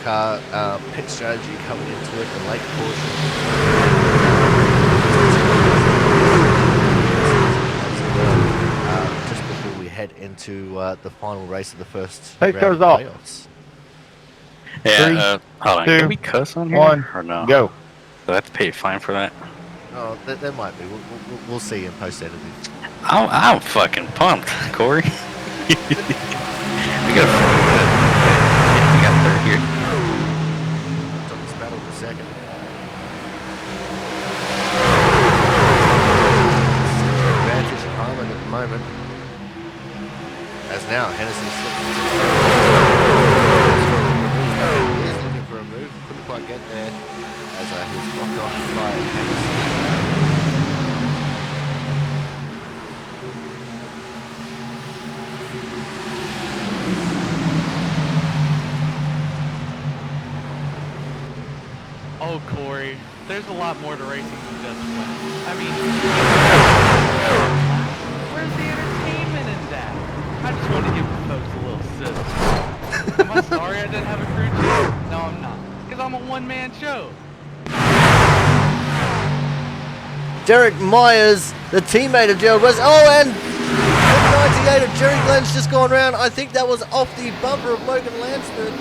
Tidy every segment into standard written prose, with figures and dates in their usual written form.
car pit strategy coming into it, the late caution. Just before we head into the final race of the first Take round of those off. playoffs. Yeah, hold on. two, Can we cuss on here? one, or no? go. Do I have to pay a fine for that? Oh, there might be. We'll see in post editing. I'm fucking pumped, Corey. we got third here. Thomas battle for second. Advantage of Harman at the moment. As now, Hennessy slips into He's looking for a move, couldn't quite get there. As he's blocked off by Hennessy. Oh, Corey, there's a lot more to racing than just win. I mean, where's the entertainment in that? I just want to give the folks a little sizzle. Am I sorry I didn't have a crew chief? No, I'm not, because I'm a one-man show. Derek Myers, the teammate of Gerald West. Oh, and the 98 of Jerry Glenn's just gone round. I think that was off the bumper of Logan Lansford.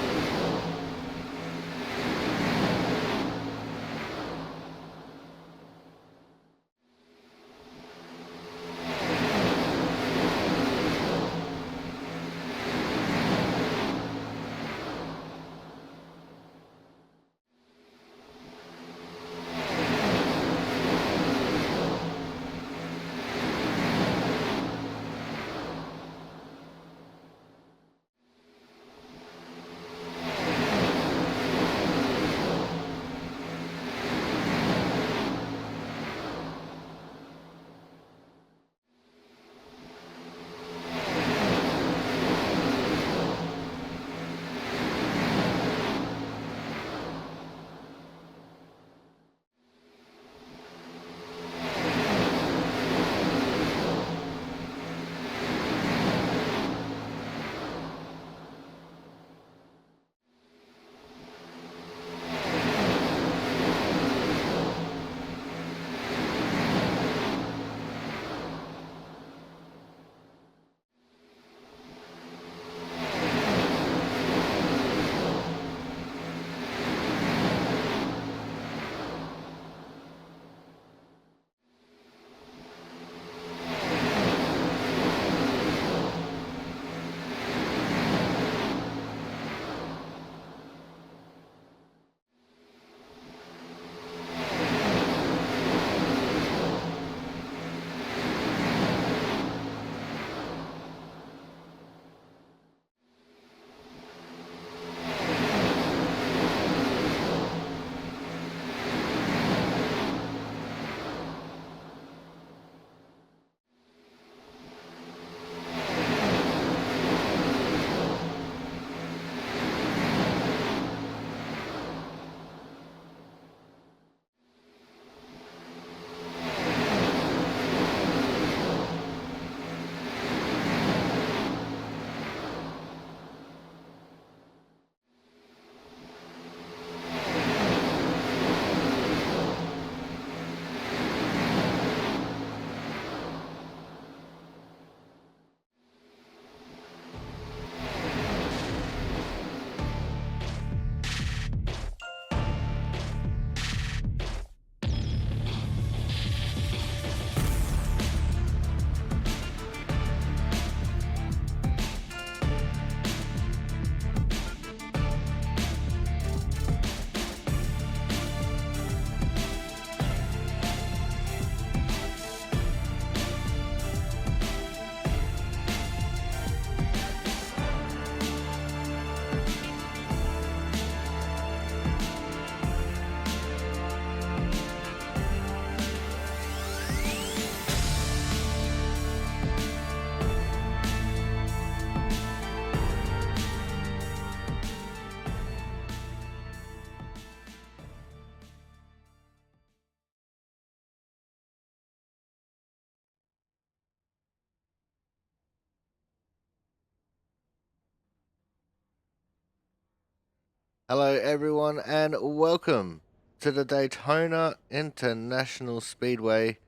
Hello, everyone, and welcome to the Daytona International Speedway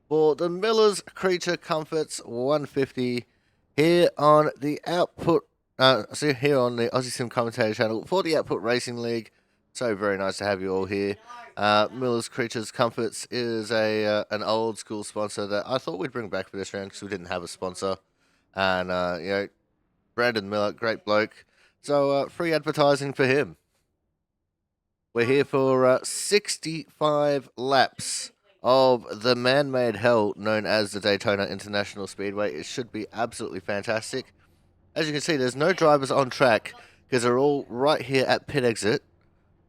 for the Miller's Creature Comforts 150 here on the here on the Aussie Sim Commentator channel for the Output Racing League. So very nice to have you all here. Miller's Creatures Comforts is an old school sponsor that I thought we'd bring back for this round because we didn't have a sponsor, and Brandon Miller, great bloke. So free advertising for him. We're here for 65 laps of the man-made hell known as the Daytona International Speedway. It should be absolutely fantastic. As you can see, there's no drivers on track because they're all right here at pit exit,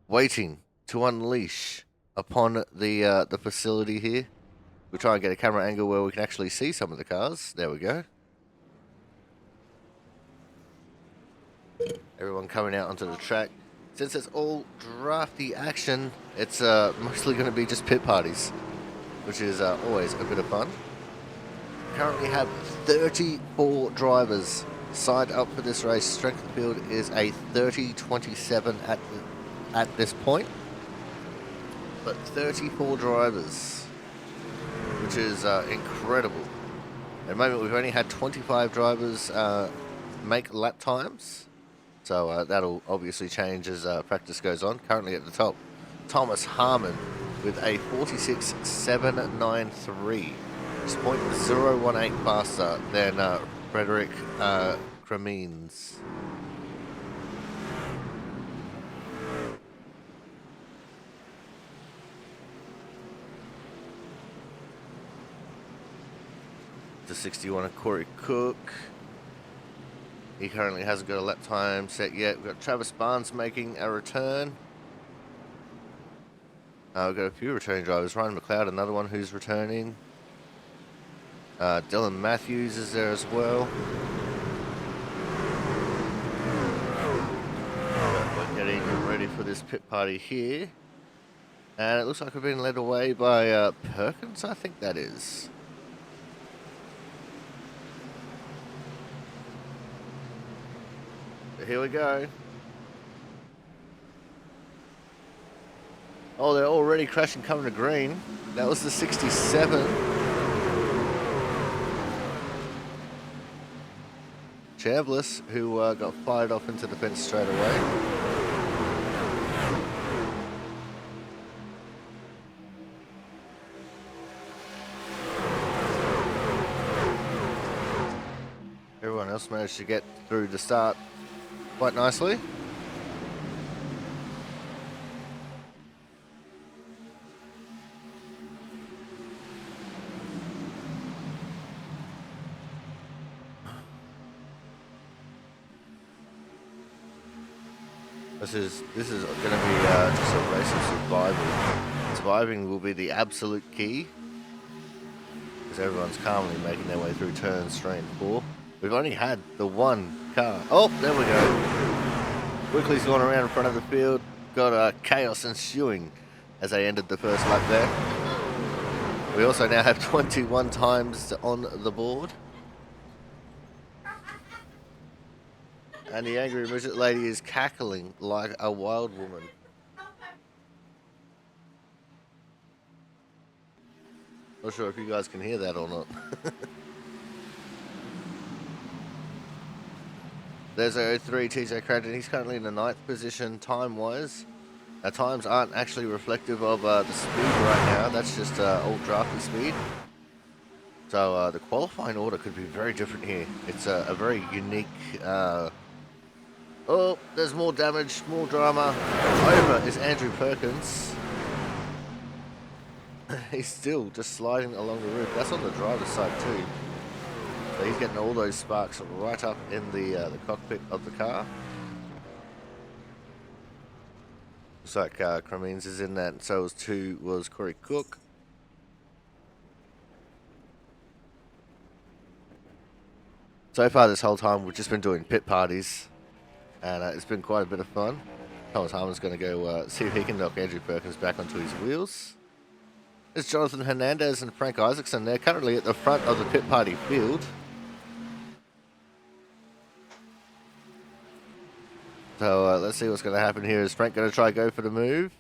waiting to unleash upon the facility here. We'll try and get a camera angle where we can actually see some of the cars. There we go. Everyone coming out onto the track. Since it's all drafty action, it's mostly going to be just pit parties, which is always a bit of fun. Currently have 34 drivers signed up for this race. Strength of field is a 30-27 at this point, but 34 drivers, which is incredible. At the moment, we've only had 25 drivers make lap times. So that'll obviously change as practice goes on. Currently at the top, Thomas Harmon with a 46.793. It's 0.018 faster than Frederick Cremines. The 61 of Corey Cook. He currently hasn't got a lap time set yet. We've got Travis Barnes making a return. We've got a few returning drivers. Ryan McLeod, another one who's returning. Dylan Matthews is there as well. We're getting ready for this pit party here. And it looks like we're being led away by Perkins, I think that is. Here we go. Oh, they're already crashing coming to green. That was the 67. Chambliss, who got fired off into the fence straight away. Everyone else managed to get through the start quite nicely. This is going to be just a race of survival. Surviving will be the absolute key, because everyone's calmly making their way through turns 3 and 4. We've only had the one car. Oh, there we go. Wickley's gone around in front of the field. Got chaos ensuing as they ended the first lap there. We also now have 21 times on the board. And the angry midget lady is cackling like a wild woman. Not sure if you guys can hear that or not. There's 03 TJ Craddock. He's currently in the 9th position time-wise. Our times aren't actually reflective of the speed right now. That's just old drafty speed. So the qualifying order could be very different here. It's a very unique... Oh, there's more damage, more drama. Over is Andrew Perkins. He's still just sliding along the roof. That's on the driver's side too. So he's getting all those sparks right up in the cockpit of the car. Looks like Cremines is in that, and so was Corey Cook. So far this whole time we've just been doing pit parties, and it's been quite a bit of fun. Thomas Harmon's going to go see if he can knock Andrew Perkins back onto his wheels. There's Jonathan Hernandez and Frank Isaacson. They're currently at the front of the pit party field. So let's see what's going to happen here. Is Frank going to try go for the move?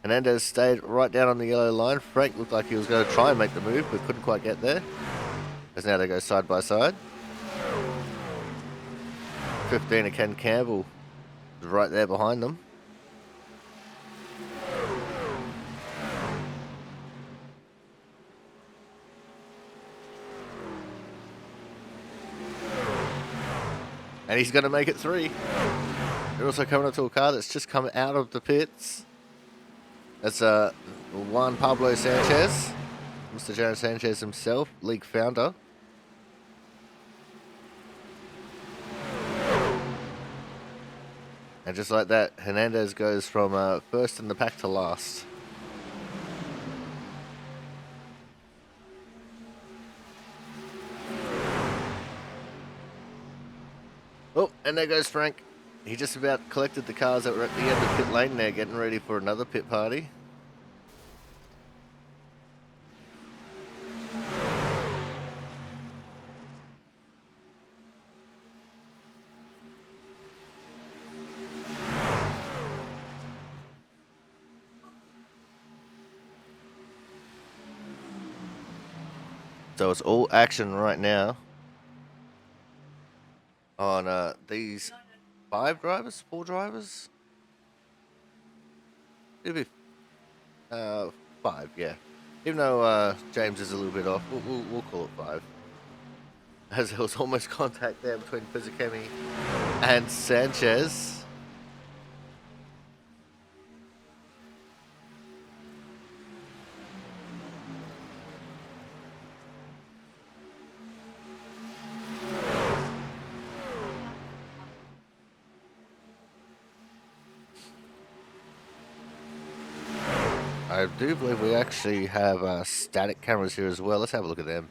Hernandez stayed right down on the yellow line. Frank looked like he was going to try and make the move, but couldn't quite get there. Because now they go side by side. 15 of Ken Campbell is right there behind them. And he's going to make it 3. They're also coming up to a car that's just come out of the pits. That's Juan Pablo Sanchez, Mr. Jaron Sanchez himself, league founder. And just like that, Hernandez goes from first in the pack to last. Oh, and there goes Frank. He just about collected the cars that were at the end of pit lane there, getting ready for another pit party. So it's all action right now on these 4 drivers. It'll be 5, yeah. Even though James is a little bit off, we'll call it 5. As there was almost contact there between Pizzicemi and Sanchez. I do believe we actually have static cameras here as well. Let's have a look at them.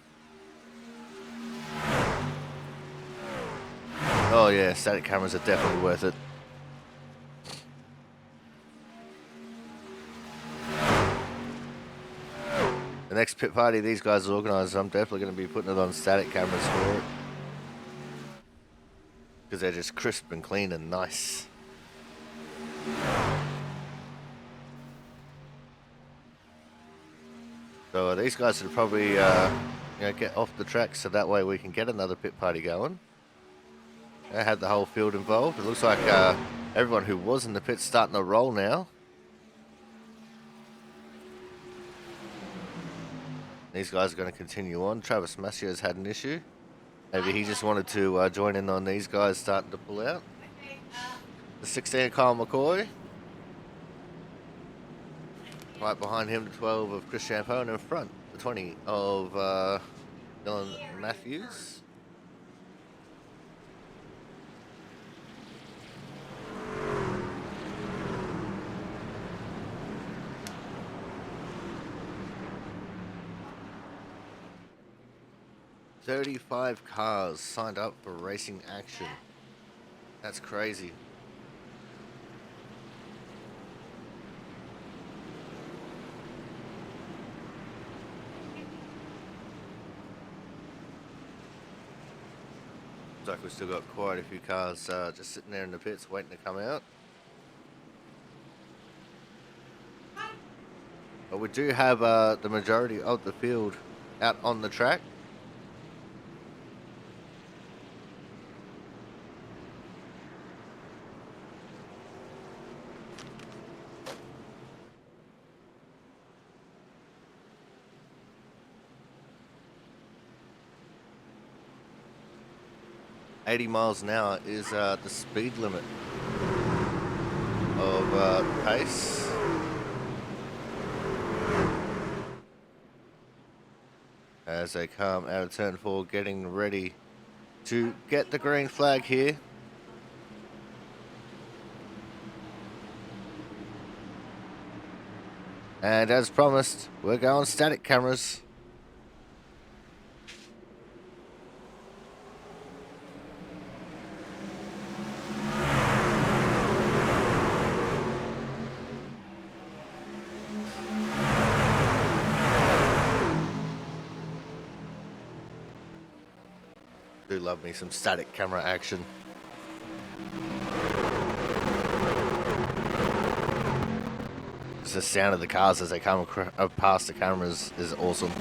Oh yeah, static cameras are definitely worth it. The next pit party these guys organise, I'm definitely going to be putting it on static cameras for it. Because they're just crisp and clean and nice. So these guys should probably get off the track so that way we can get another pit party going. I had the whole field involved. It looks like everyone who was in the pit's starting to roll now. These guys are going to continue on. Travis Masio's had an issue. Maybe he just wanted to join in on these guys starting to pull out. The 16 Kyle McCoy. Right behind him, the 12 of Chris Champeau, and in front, the 20 of Dylan Matthews. "35 cars signed up for racing action. That's crazy. Looks like we've still got quite a few cars just sitting there in the pits waiting to come out. But we do have the majority of the field out on the track. "80 miles an hour is the speed limit of pace. As they come out of turn 4, getting ready to get the green flag here. And as promised, we're going static cameras. Do love me some static camera action. Just the sound of the cars as they come past the cameras is awesome.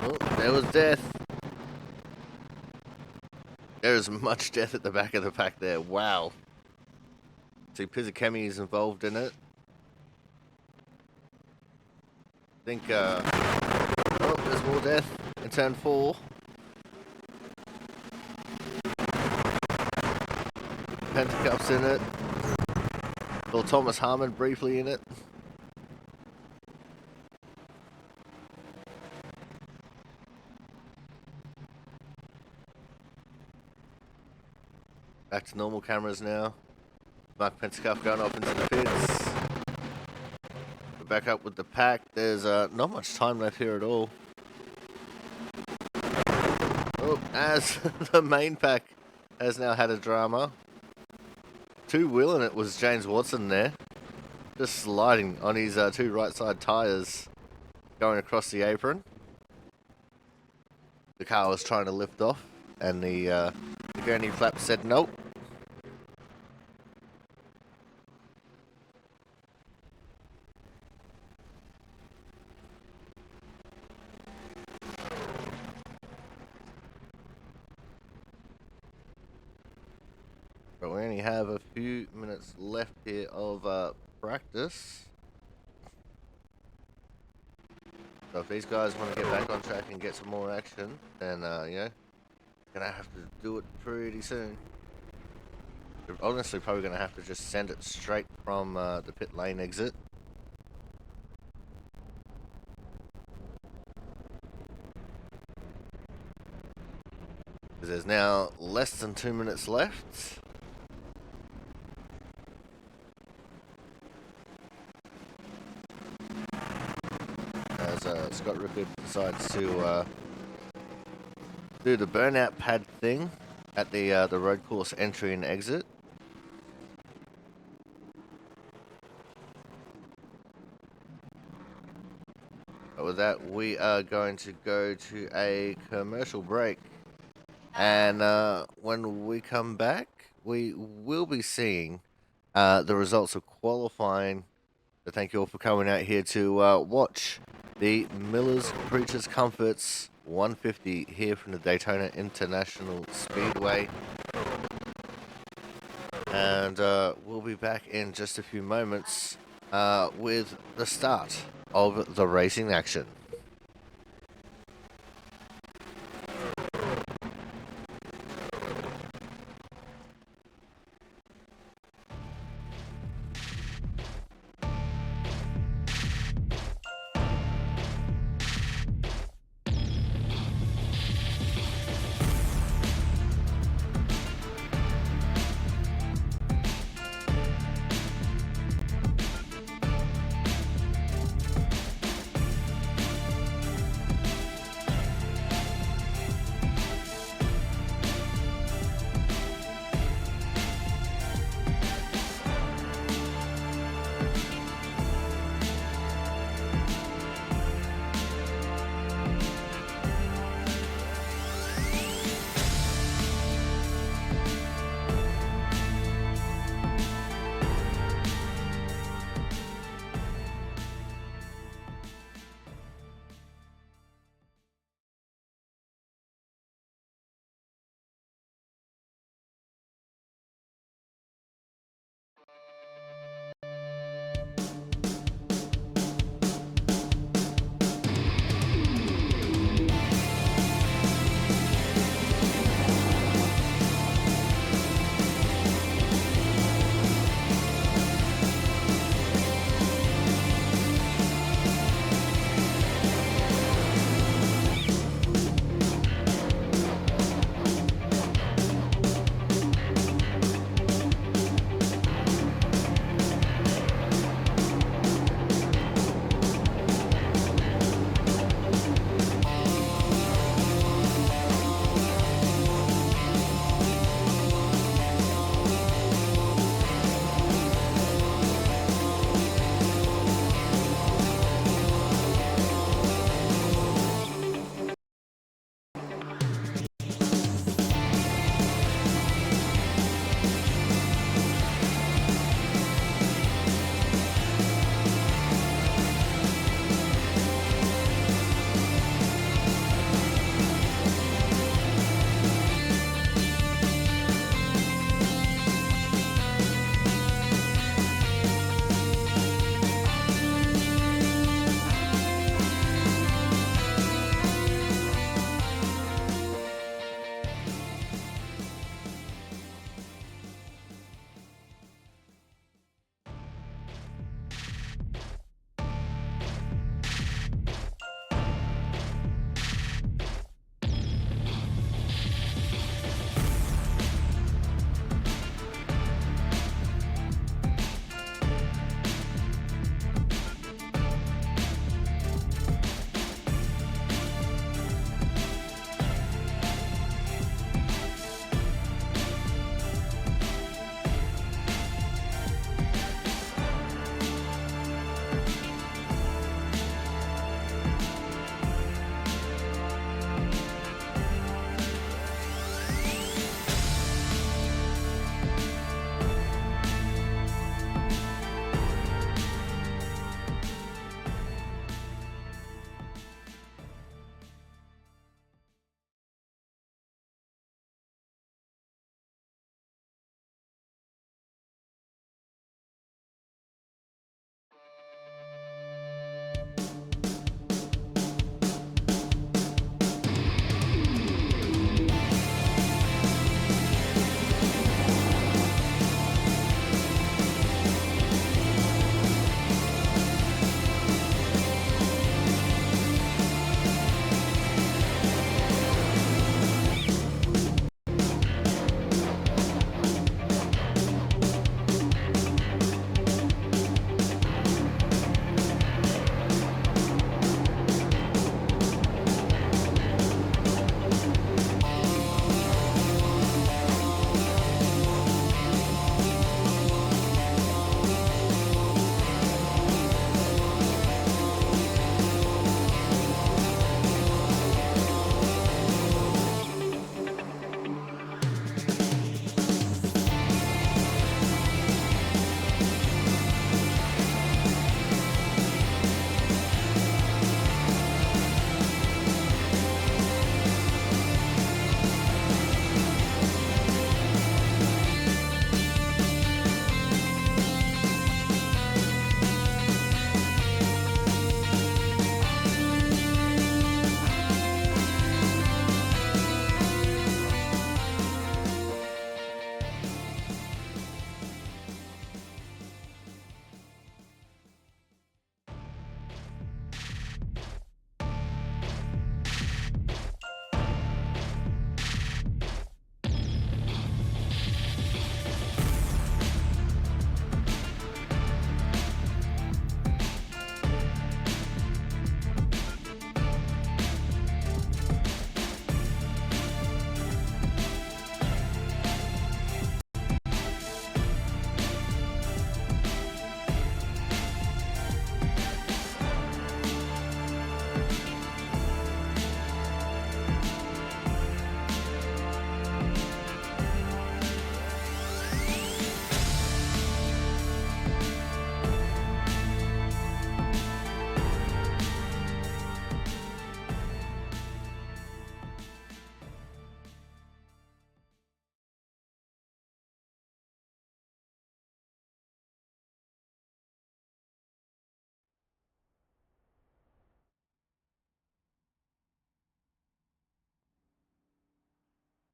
Oh, there was death. There is much death at the back of the pack there. Wow. See, Pizzakemi is involved in it. I think, oh, there's more death in turn 4. Pentacup's in it. Well, Thomas Harmon briefly in it. Back to normal cameras now. Mark Pentecough going off into the pits. We're back up with the pack. There's not much time left here at all. Oh, as the main pack has now had a drama. Two-wheeling it was James Watson there. Just sliding on his 2 right side tyres going across the apron. The car was trying to lift off and the gurney flap said nope. But we only have a few minutes left here of practice. So if these guys want to get back on track and get some more action, then, you know, gonna have to do it pretty soon. They're honestly probably gonna have to just send it straight from the pit lane exit. Because there's now less than 2 minutes left. As Scott Rickard decides to do the burnout pad thing at the road course entry and exit. But with that, we are going to go to a commercial break, and when we come back, we will be seeing the results of qualifying. So thank you all for coming out here to watch the Miller's Creatures Comforts 150 here from the Daytona International Speedway. And we'll be back in just a few moments with the start of the racing action.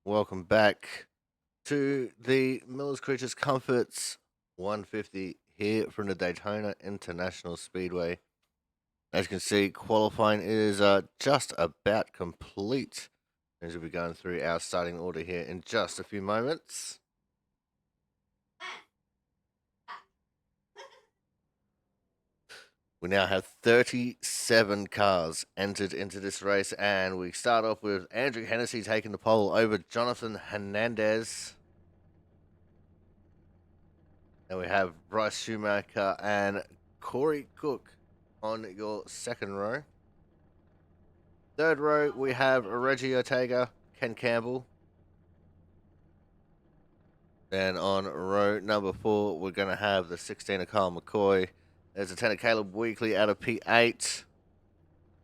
welcome back to the Miller's Creatures Comforts 150 here from the Daytona International Speedway. As you can see, qualifying is just about complete. As we'll be going through our starting order here in just a few moments. We now have 37 cars entered into this race, and we start off with Andrew Hennessy taking the pole over Jonathan Hernandez. Then we have Bryce Schumacher and Corey Cook on your second row. Third row, we have Reggie Ortega, Ken Campbell. Then on row number 4, we're going to have the 16er Kyle McCoy. There's a 10er Caleb Weekly out of P8.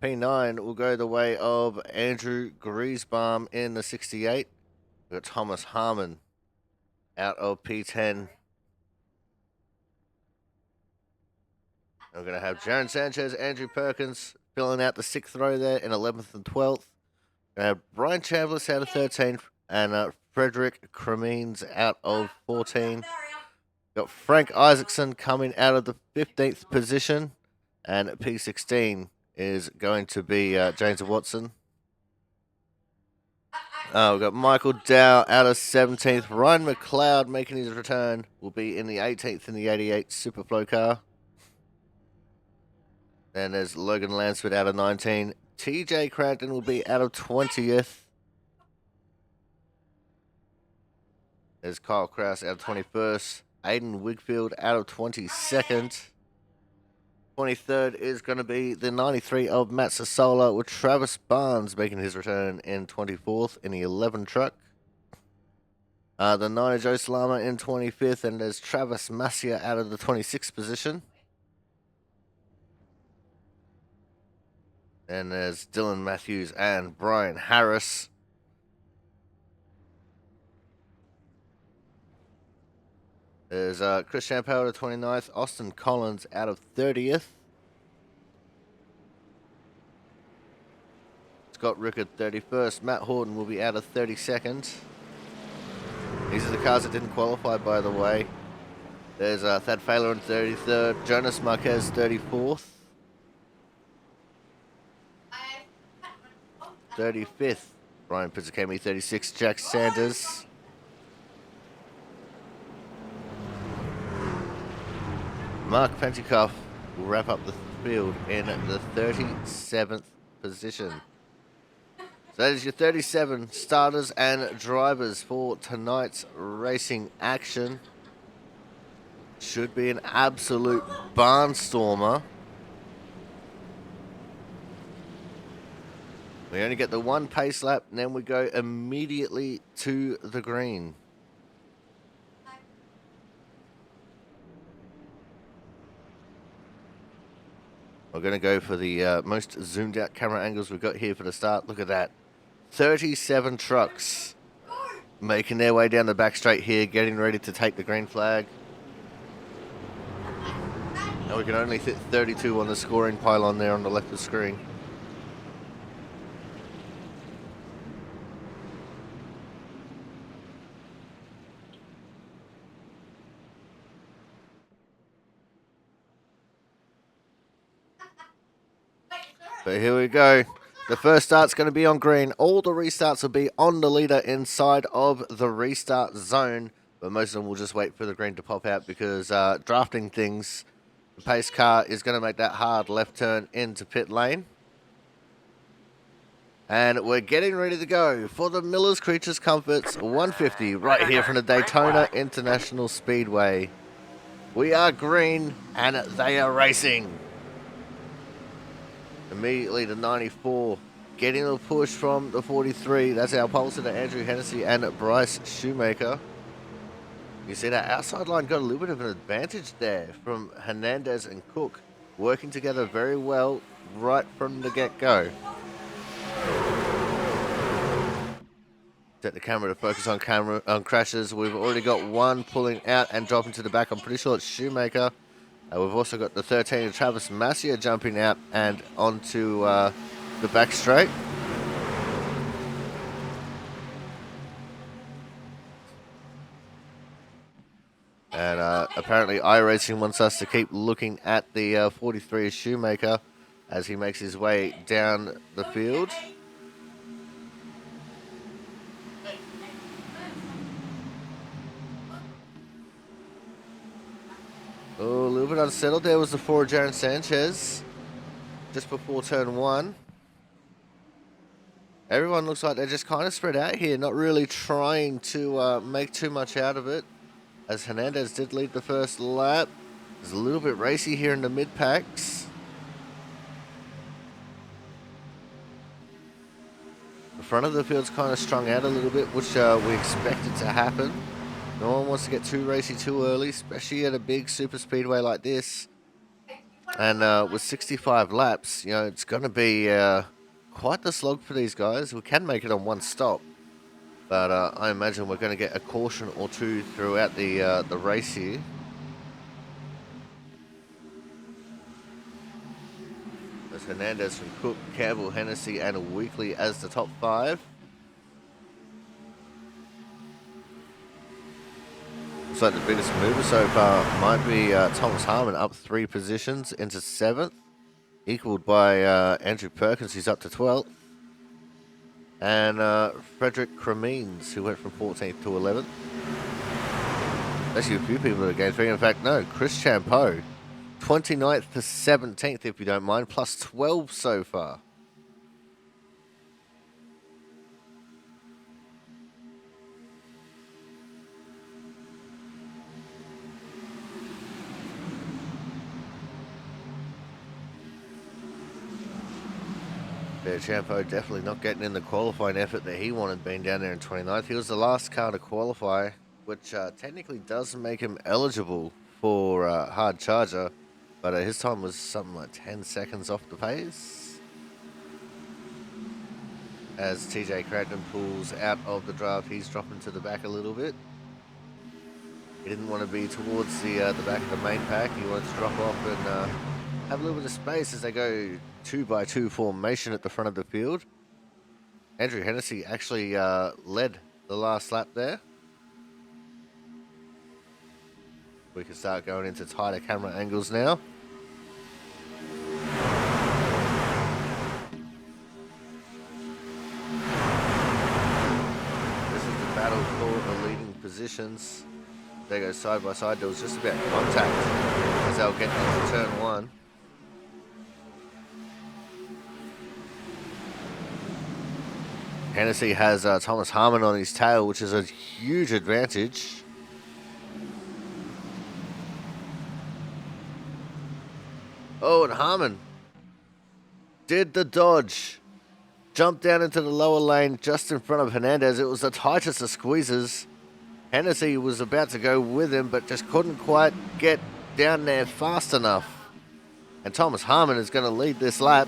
P9 will go the way of Andrew Griesbaum in the 68. We've got Thomas Harmon out of P10. We're going to have Jaron Sanchez, Andrew Perkins filling out the 6th row there in 11th and 12th. We're going to have Brian Chambliss out of 13th and Frederick Cremines out of 14. Got Frank Isaacson coming out of the 15th position, and P16 is going to be James Watson. We've got Michael Dow out of 17th. Ryan McLeod making his return will be in the 18th in the 88 Superflow car. Then there's Logan Lansford out of 19. TJ Crampton will be out of 20th. There's Kyle Krause out of 21st. Aiden Wigfield out of 22nd. 23rd is going to be the 93 of Matt Sassola, with Travis Barnes making his return in 24th in the 11 truck. The 9 Joe Salama in 25th, and there's Travis Massia out of the 26th position. And there's Dylan Matthews and Brian Harris. There's Chris Champel out of 29th, Austin Collins out of 30th. Scott Rickard 31st, Matt Horton will be out of 32nd. These are the cars that didn't qualify, by the way. There's Thad Failer in 33rd, Jonas Marquez 34th. 35th, Brian Pizzacami 36th, Jack Sanders. Mark Pentikoff will wrap up the field in the 37th position. So that is your 37 starters and drivers for tonight's racing action. Should be an absolute barnstormer. We only get the one pace lap, and then we go immediately to the green. We're going to go for the most zoomed out camera angles we've got here for the start. Look at that. 37 trucks making their way down the back straight here, getting ready to take the green flag. And we can only fit 32 on the scoring pylon there on the left of the screen. But here we go. The first start's going to be on green. All the restarts will be on the leader inside of the restart zone. But most of them will just wait for the green to pop out because drafting things, the pace car is going to make that hard left turn into pit lane. And we're getting ready to go for the Miller's Creatures Comforts 150 right here from the Daytona International Speedway. We are green and they are racing. Immediately the 94, getting a push from the 43. That's our pole sitter Andrew Hennessy and Bryce Shoemaker. You see that outside line got a little bit of an advantage there from Hernandez and Cook, working together very well right from the get-go. Set the camera to focus on crashes. We've already got one pulling out and dropping to the back. I'm pretty sure it's Shoemaker. We've also got the 13 of Travis Massia jumping out and onto the back straight. And apparently iRacing wants us to keep looking at the 43 Shoemaker as he makes his way down the field. Oh, a little bit unsettled. There was the 4 Jaron Sanchez just before turn 1. Everyone looks like they're just kind of spread out here, not really trying to make too much out of it, as Hernandez did lead the first lap. It's a little bit racy here in the mid-packs. The front of the field's kind of strung out a little bit, which we expected to happen. No one wants to get too racy too early, especially at a big super speedway like this. And with 65 laps, you know, it's going to be quite the slog for these guys. We can make it on one stop, but I imagine we're going to get a caution or two throughout the race here. There's Hernandez from Cook, Campbell, Hennessy, and Weekly as the top 5. Looks like the biggest mover so far might be Thomas Harmon, up 3 positions into 7th, equaled by Andrew Perkins, who's up to 12th, and Frederick Cremines, who went from 14th to 11th. Actually, a few people that are gained 3. In fact, no, Chris Champeau, 29th to 17th, if you don't mind, plus 12 so far. Yeah, Champeau definitely not getting in the qualifying effort that he wanted being down there in 29th. He was the last car to qualify, which technically does make him eligible for hard charger, but his time was something like 10 seconds off the pace. As TJ Cradden pulls out of the draft, he's dropping to the back a little bit. He didn't want to be towards the back of the main pack. He wanted to drop off and have a little bit of space as they go 2x2 formation at the front of the field. Andrew Hennessy actually led the last lap there. We can start going into tighter camera angles now. This is the battle for the leading positions. They go side by side. There was just about contact as they were getting into turn 1. Hennessy has Thomas Harmon on his tail, which is a huge advantage. Oh, and Harmon did the dodge. Jumped down into the lower lane just in front of Hernandez. It was the tightest of squeezes. Hennessy was about to go with him, but just couldn't quite get down there fast enough. And Thomas Harmon is going to lead this lap.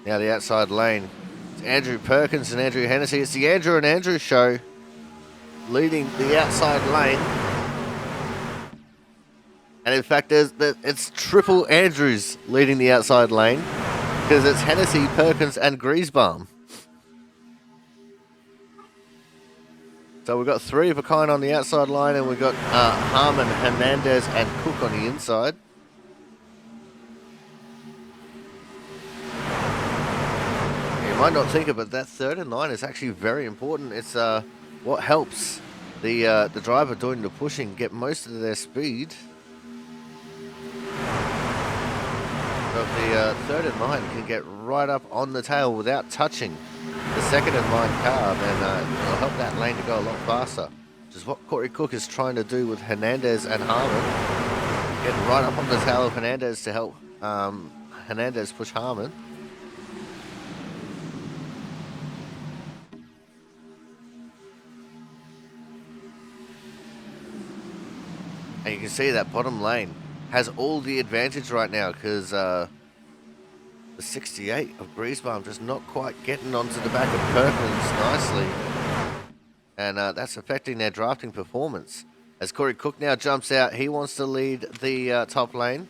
Now the outside lane. It's Andrew Perkins and Andrew Hennessy. It's the Andrew and Andrew show, leading the outside lane. And in fact, it's triple Andrews leading the outside lane, because it's Hennessy, Perkins, and Griesbaum. So we've got 3 of a kind on the outside line, and we've got Harmon, Hernandez, and Cook on the inside. You might not think of it, that 3rd and 9 is actually very important. It's what helps the driver doing the pushing get most of their speed. So if the 3rd and 9 can get right up on the tail without touching the 2nd and 9 car, then it'll help that lane to go a lot faster. Which is what Corey Cook is trying to do with Hernandez and Harmon. Getting right up on the tail of Hernandez to help Hernandez push Harmon. And you can see that bottom lane has all the advantage right now, because the 68 of Griesbaum just not quite getting onto the back of Perkins nicely. And that's affecting their drafting performance. As Corey Cook now jumps out, he wants to lead the top lane.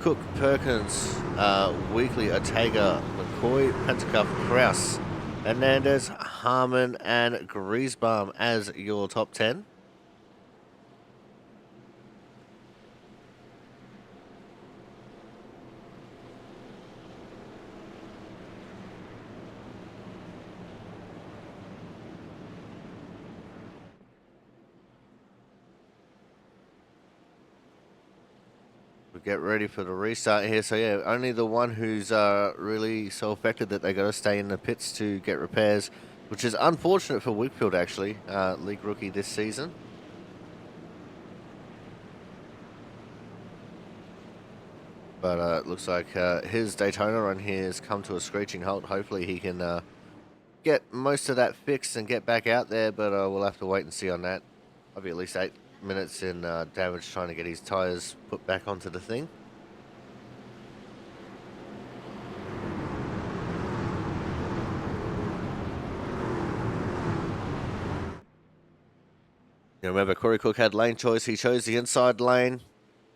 Cook, Perkins, Weekly, Ortega, McCoy, Pentacuff, Kraus, Hernandez, Harmon, and Griesbaum as your top 10. We get ready for the restart here. So yeah, only the one who's really so affected that they got to stay in the pits to get repairs, which is unfortunate for Wakefield actually, league rookie this season. But it looks like his Daytona run here has come to a screeching halt. Hopefully he can get most of that fixed and get back out there, but we'll have to wait and see on that. I'll be at least 8 minutes in damage trying to get his tyres put back onto the thing. You remember, Corey Cook had lane choice. He chose the inside lane,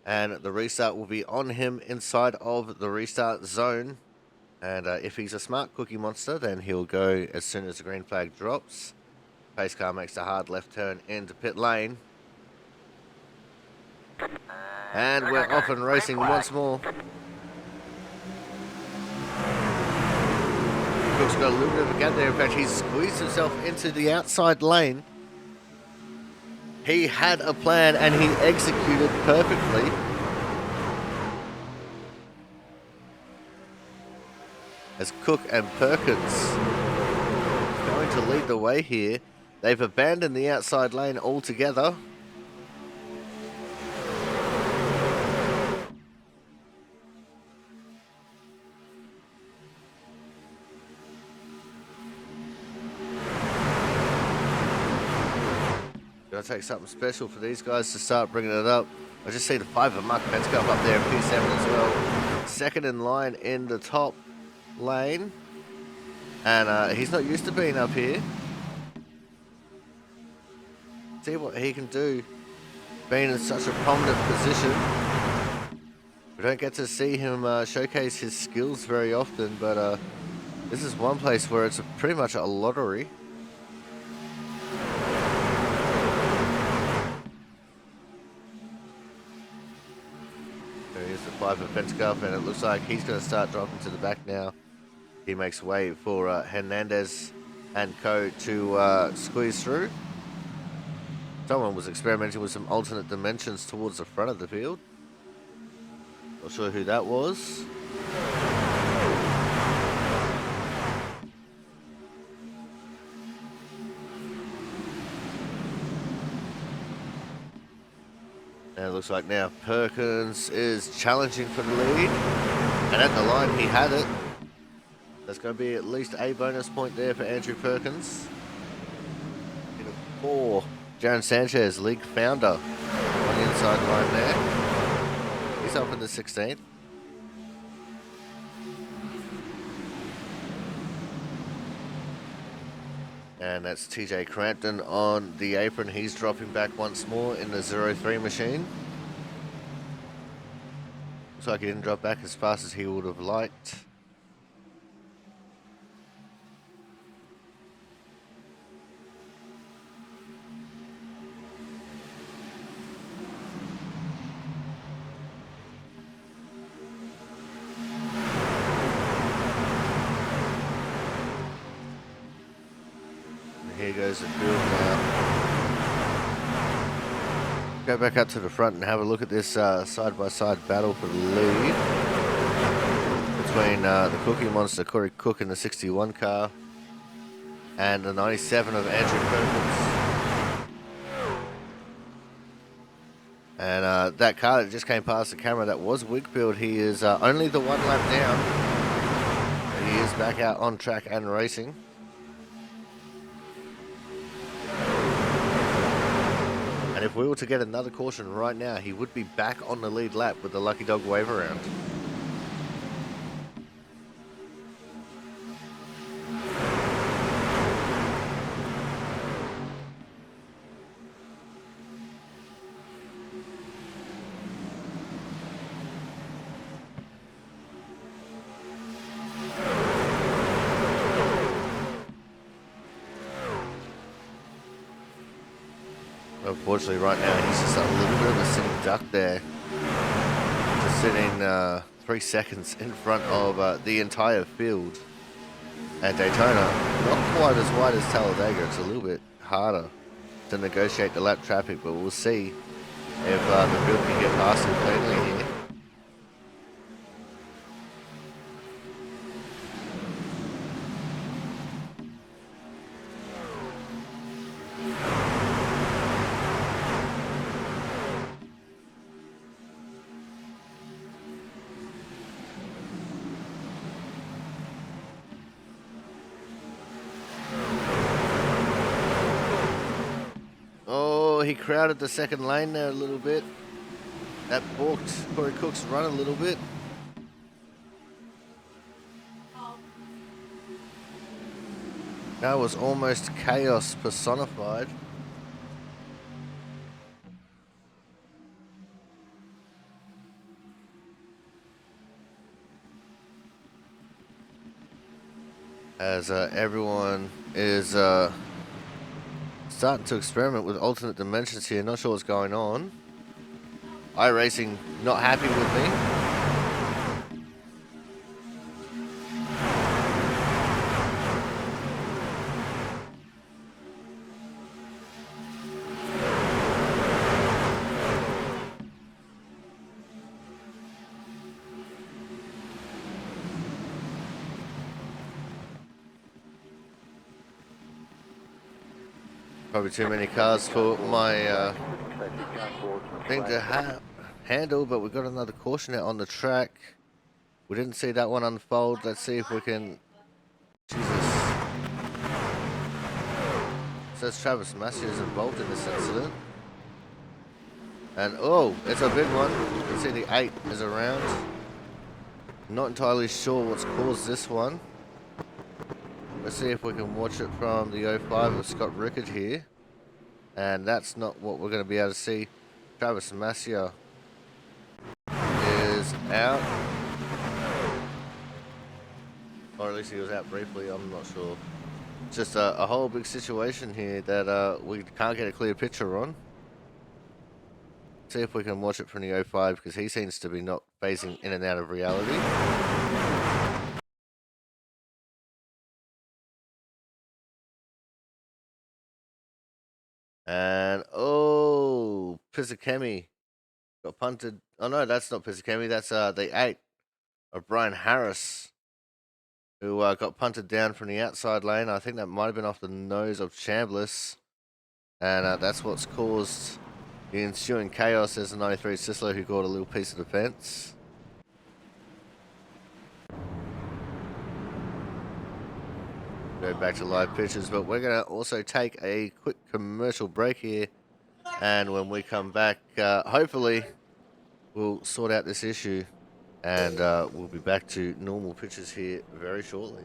and the restart will be on him inside of the restart zone. And if he's a smart cookie monster, then he'll go as soon as the green flag drops. Pace car makes a hard left turn into pit lane. And we're off and racing once more. Cook's got a little bit of a gap there. In fact, he's squeezed himself into the outside lane. He had a plan and he executed perfectly. As Cook and Perkins going to lead the way here. They've abandoned the outside lane altogether. Gonna take something special for these guys to start bringing it up. I just see the 5 of Mark Pentacuff up there in P7 as well. Second in line in the top lane. And he's not used to being up here. See what he can do being in such a prominent position. We don't get to see him showcase his skills very often, but this is one place where it's pretty much a lottery. Here's the 5 of Pentacuff, and it looks like he's going to start dropping to the back now. He makes way for Hernandez and co to squeeze through. Someone was experimenting with some alternate dimensions towards the front of the field. Not sure who that was. And it looks like now Perkins is challenging for the lead. And at the line, he had it. That's going to be at least a bonus point there for Andrew Perkins. In a 4, Jaron Sanchez, league founder, on the inside line there. He's up in the 16th. And that's TJ Crampton on the apron. He's dropping back once more in the 0-3 machine. Looks like he didn't drop back as fast as he would have liked. Here goes the field now. Go back up to the front and have a look at this side-by-side battle for the lead between the Cookie Monster, Corey Cook, in the 61 car and the 97 of Andrew Perkins. And that car that just came past the camera, that was Wigfield. He is only the 1 lap down. But he is back out on track and racing. And if we were to get another caution right now, he would be back on the lead lap with the Lucky Dog wave around. Unfortunately, right now he's just a little bit of a sitting duck there, just sitting 3 seconds in front of the entire field at Daytona. Not quite as wide as Talladega. It's a little bit harder to negotiate the lap traffic, but we'll see if the field can get past him cleanly here. Oh, he crowded the second lane there a little bit. That balked Corey Cook's run a little bit. That was almost chaos personified. As everyone is starting to experiment with alternate dimensions here. Not sure what's going on. iRacing not happy with me. Probably too many cars for my thing to handle, but we've got another caution out on the track. We didn't see that one unfold. Let's see if we can... Jesus. Says Travis Massey is involved in this incident. And oh, it's a big one. You can see the 8 is around. Not entirely sure what's caused this one. Let's see if we can watch it from the 05 of Scott Rickard here. And that's not what we're going to be able to see. Travis Massia is out. Or at least he was out briefly, I'm not sure. It's just a whole big situation here that we can't get a clear picture on. See if we can watch it from the 05 because he seems to be not phasing in and out of reality. And oh, Pisakemi got punted. Oh no, that's not Pisakemi. That's the 8 of Brian Harris, who got punted down from the outside lane. I think that might have been off the nose of Chambliss, and that's what's caused the ensuing chaos. There's a 93 Sisler who got a little piece of the fence. Go back to live pictures, but we're going to also take a quick commercial break here, and when we come back, hopefully we'll sort out this issue, and we'll be back to normal pictures here very shortly.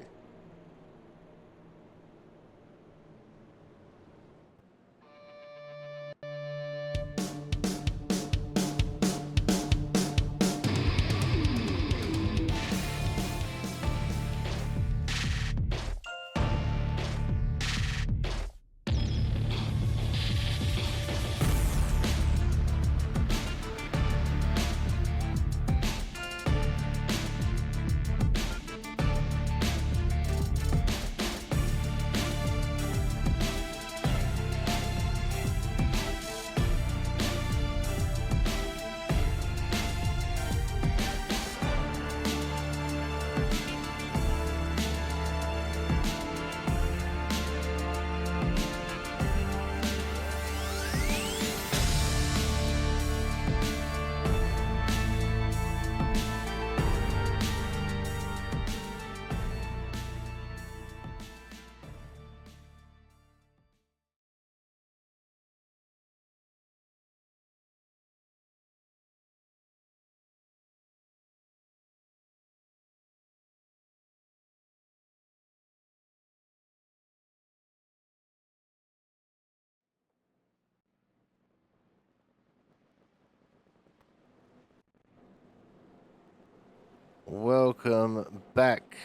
Welcome back.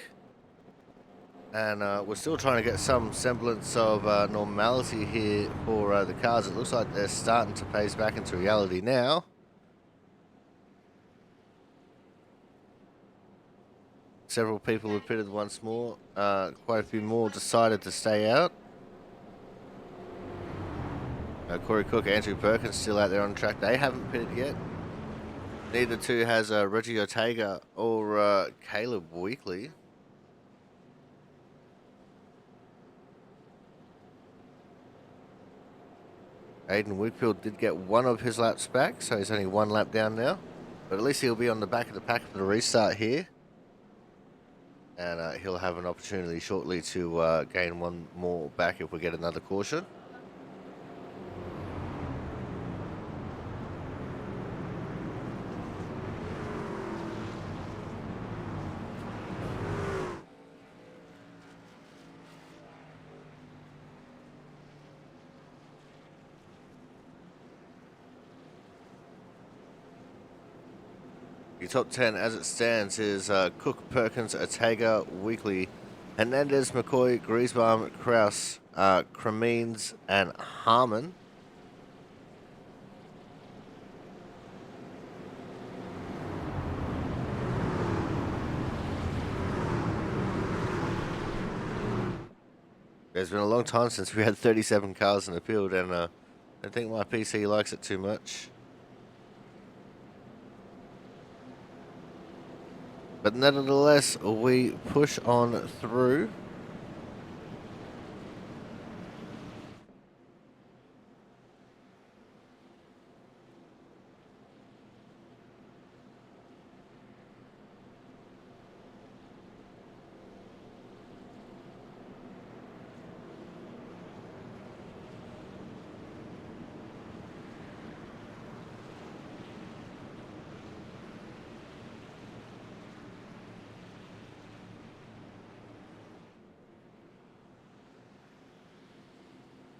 And we're still trying to get some semblance of normality here for the cars. It looks like they're starting to phase back into reality now. Several people have pitted once more. Quite a few more decided to stay out. Corey Cook, Andrew Perkins still out there on track. They haven't pitted yet. Neither too has Reggie Ortega or Caleb Weekly. Aiden Whitfield did get one of his laps back, so he's only one lap down now. But at least he'll be on the back of the pack for the restart here. And he'll have an opportunity shortly to gain one more back if we get another caution. The top 10 as it stands is Cook, Perkins, Ortega, Weekly, Hernandez, McCoy, Griesbaum, Kraus, Cremines, and Harmon. It's been a long time since we had 37 cars in the field, and I don't think my PC likes it too much. But nevertheless, we push on through.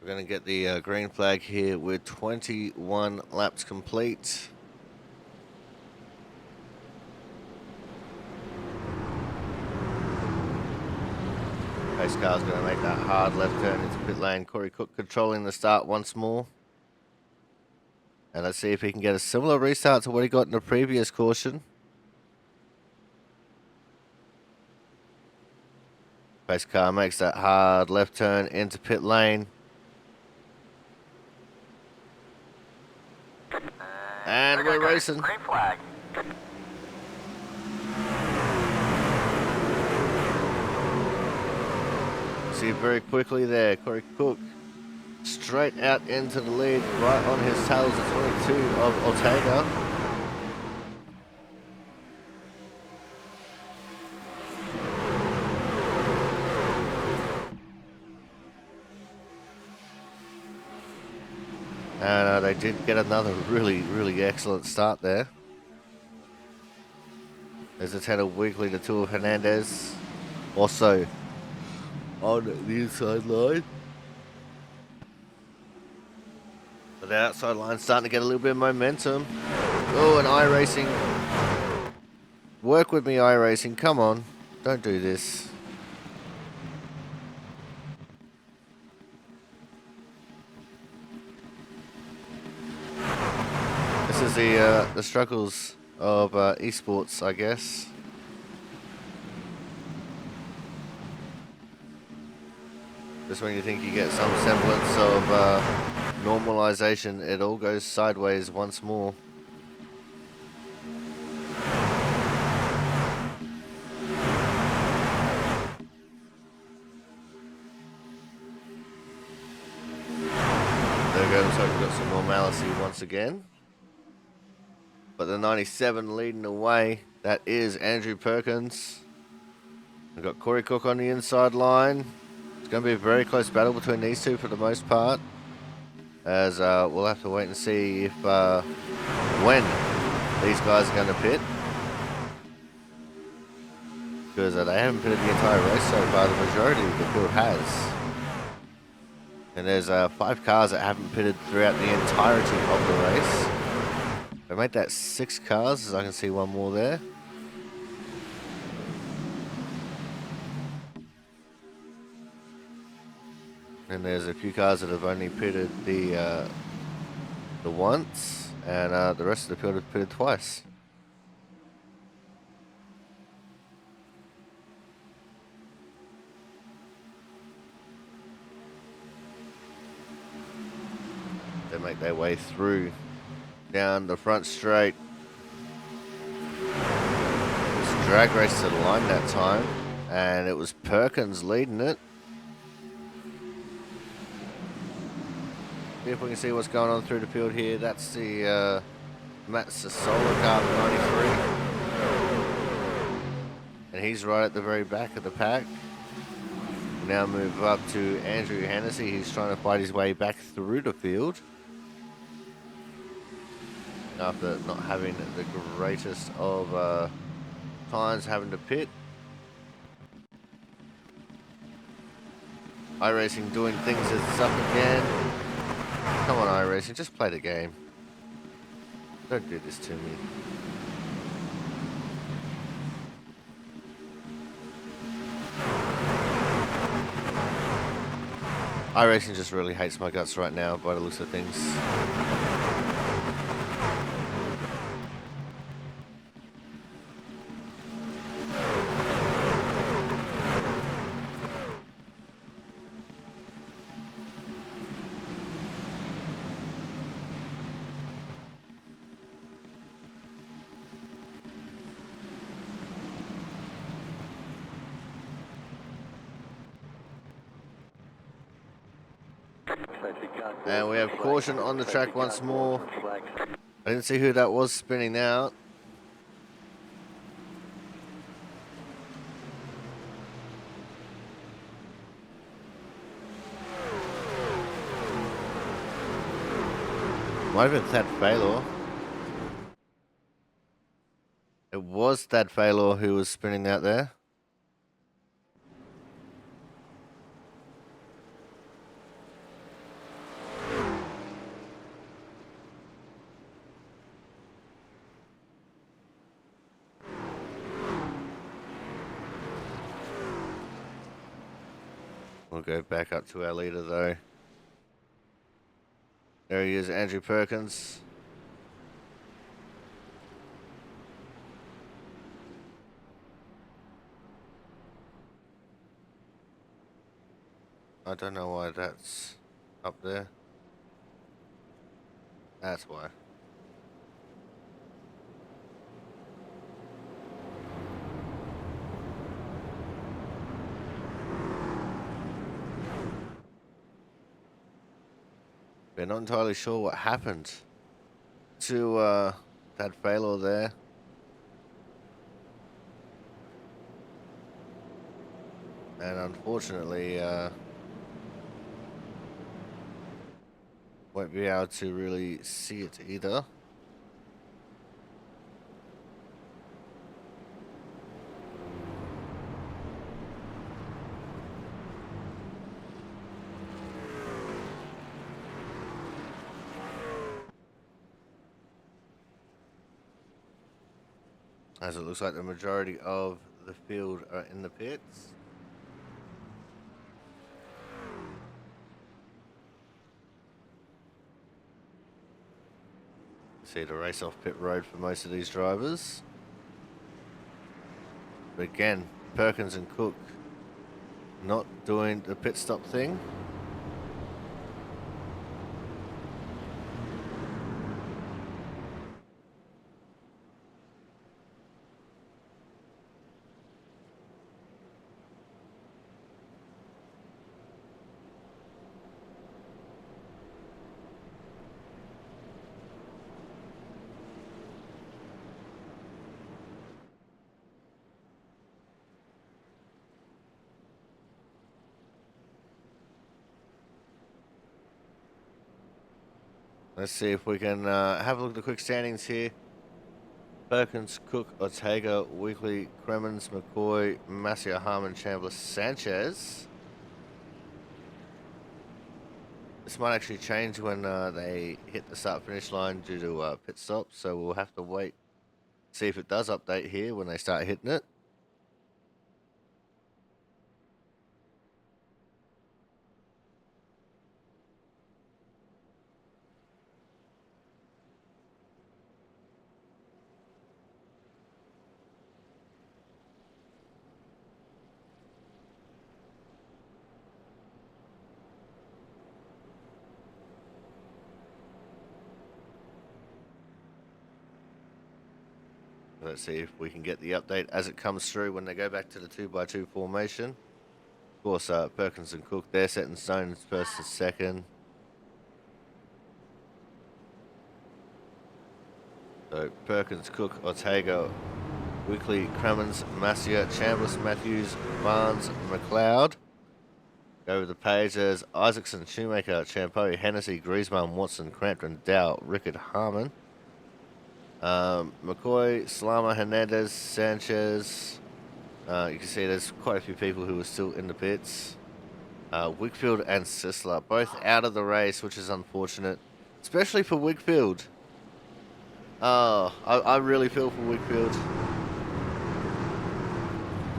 We're going to get the green flag here with 21 laps complete. Pace car's going to make that hard left turn into pit lane. Corey Cook controlling the start once more. And let's see if he can get a similar restart to what he got in the previous caution. Pace car makes that hard left turn into pit lane. And we're racing. Green flag. See very quickly there, Corey Cook straight out into the lead, right on his tails, the 22 of Ortega. And they did get another really excellent start there. There's a 10 of Weekly, the 2 of Hernandez. Also on the inside line. But the outside line's starting to get a little bit of momentum. Oh, and iRacing. Work with me, iRacing. Come on. Don't do this. This is the struggles of esports, I guess. Just when you think you get some semblance of normalization, it all goes sideways once more. There goes, so we've got some normality once again. But the 97 leading the way, that is Andrew Perkins. We've got Corey Cook on the inside line. It's going to be a very close battle between these two for the most part. As we'll have to wait and see if when these guys are going to pit. Because they haven't pitted the entire race so far, the majority of the field has. And there's 5 cars that haven't pitted throughout the entirety of the race. They made that 6 cars, as I can see one more there. And there's a few cars that have only pitted the once, and the rest of the field have pitted twice. They make their way through down the front straight. It was a drag race to the line that time, and it was Perkins leading it. See if we can see what's going on through the field here. That's the Matt Sassola car 93. And he's right at the very back of the pack. We now move up to Andrew Hennessy. He's trying to fight his way back through the field after not having the greatest of times having to pit. iRacing doing things it's up again. Come on, iRacing, just play the game. Don't do this to me. iRacing just really hates my guts right now by the looks of things. And we have caution on the track once more. I didn't see who that was spinning out. Might have been Thad Faylor. It was Thad Faylor who was spinning out there. We'll go back up to our leader though. There he is, Andrew Perkins. I don't know why that's up there. That's why. We're not entirely sure what happened to that failure there. And unfortunately, won't be able to really see it either. As it looks like the majority of the field are in the pits. See the race off pit road for most of these drivers. But again, Perkins and Cook not doing the pit stop thing. Let's see if we can have a look at the quick standings here. Perkins, Cook, Ortega, Weekly, Cremens, McCoy, Masia, Harmon, Chandler, Sanchez. This might actually change when they hit the start-finish line due to pit stop, so we'll have to wait, see if it does update here when they start hitting it. Let's see if we can get the update as it comes through when they go back to the 2x2 formation. Of course, Perkins and Cook, they're set in stone as first and second. So Perkins, Cook, Ortega, Wickley, Cremens, Massier, Chambliss, Matthews, Barnes, McLeod. Go over the page, there's Isaacson, Shoemaker, Champeau, Hennessy, Griezmann, Watson, Crampton, Dow, Rickard, Harmon. McCoy, Slama, Hernandez, Sanchez. You can see there's quite a few people who are still in the pits. Wickfield and Sisler, both out of the race, which is unfortunate, especially for Wickfield. Oh, I really feel for Wickfield.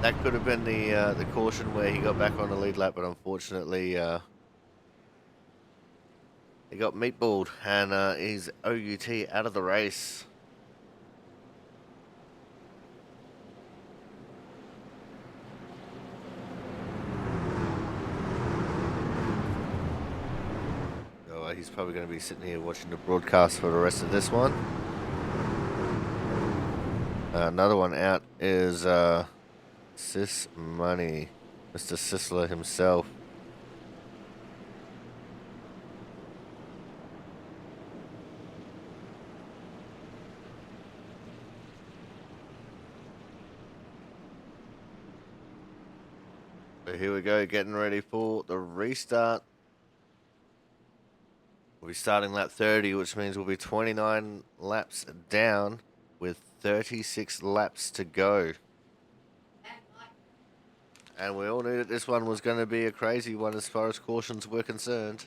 That could have been the caution where he got back on the lead lap, but unfortunately he got meatballed and he's OUT out of the race. Oh, he's probably going to be sitting here watching the broadcast for the rest of this one. Another one out is Sis Money, Mr. Sisler himself. So here we go, getting ready for the restart. We'll be starting lap 30, which means we'll be 29 laps down with 36 laps to go. And we all knew that this one was going to be a crazy one as far as cautions were concerned.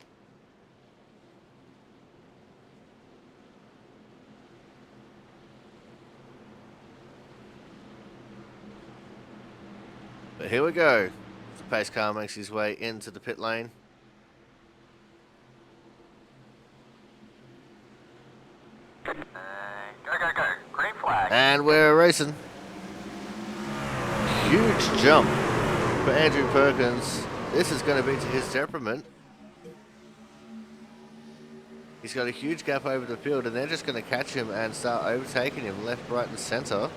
But here we go. The pace car makes his way into the pit lane. Go. Green flag. And we're racing. Huge jump for Andrew Perkins. This is going to be to his detriment. He's got a huge gap over the field and they're just going to catch him and start overtaking him left, right and centre.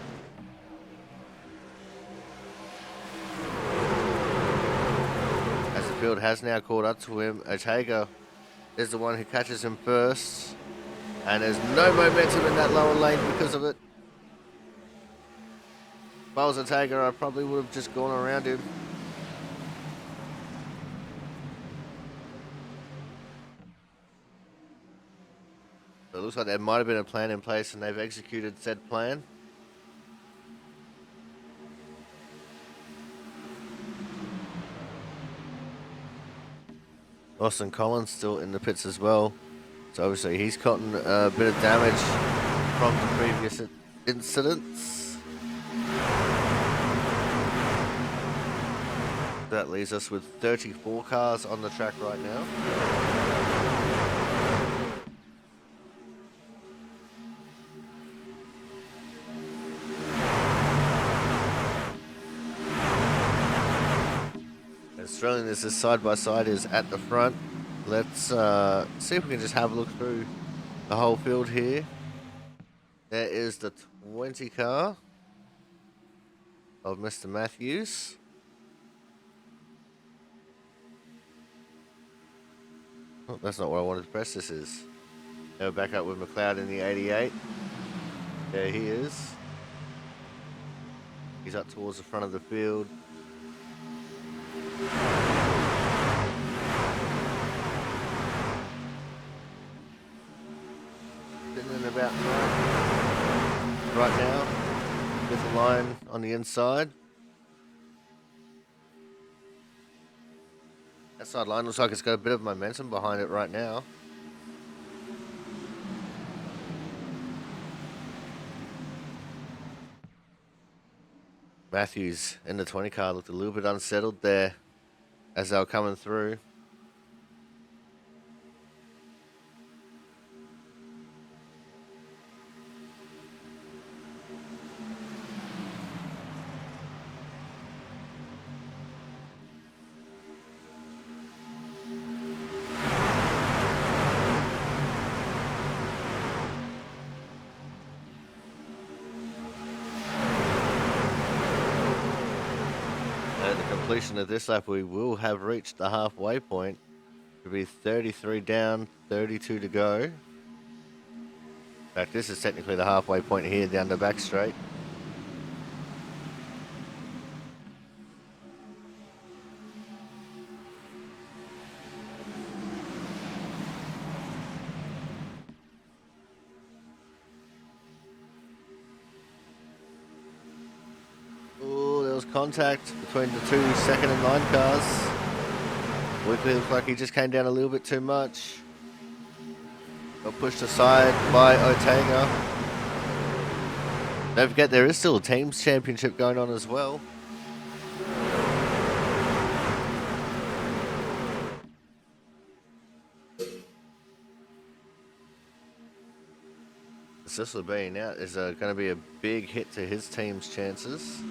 As the field has now caught up to him, Ortega is the one who catches him first. And there's no momentum in that lower lane because of it. If I was Ortega, I probably would have just gone around him. It looks like there might have been a plan in place and they've executed said plan. Austin Collins still in the pits as well. So obviously he's gotten a bit of damage from the previous incidents. That leaves us with 34 cars on the track right now. Australian, this is side by side, is at the front. Let's see if we can just have a look through the whole field here. There is the 20 car of Mr. Matthews. Oh, that's not what I wanted to press. This is. Now back up with McLeod in the 88. There he is. He's up towards the front of the field. Sitting in about right now with the line on the inside. That side line looks like it's got a bit of momentum behind it right now. Matthews in the 20 car looked a little bit unsettled there as they were coming through. completion of this lap, we will have reached the halfway point. It'll be 33 down, 32 to go. In fact, this is technically the halfway point here down the back straight. Oh, there was contact between the two second and 9 cars. Weekly looked like he just came down a little bit too much. Got pushed aside by Ortega. Don't forget, there is still a teams championship going on as well. Sissler being out is going to be a big hit to his team's chances.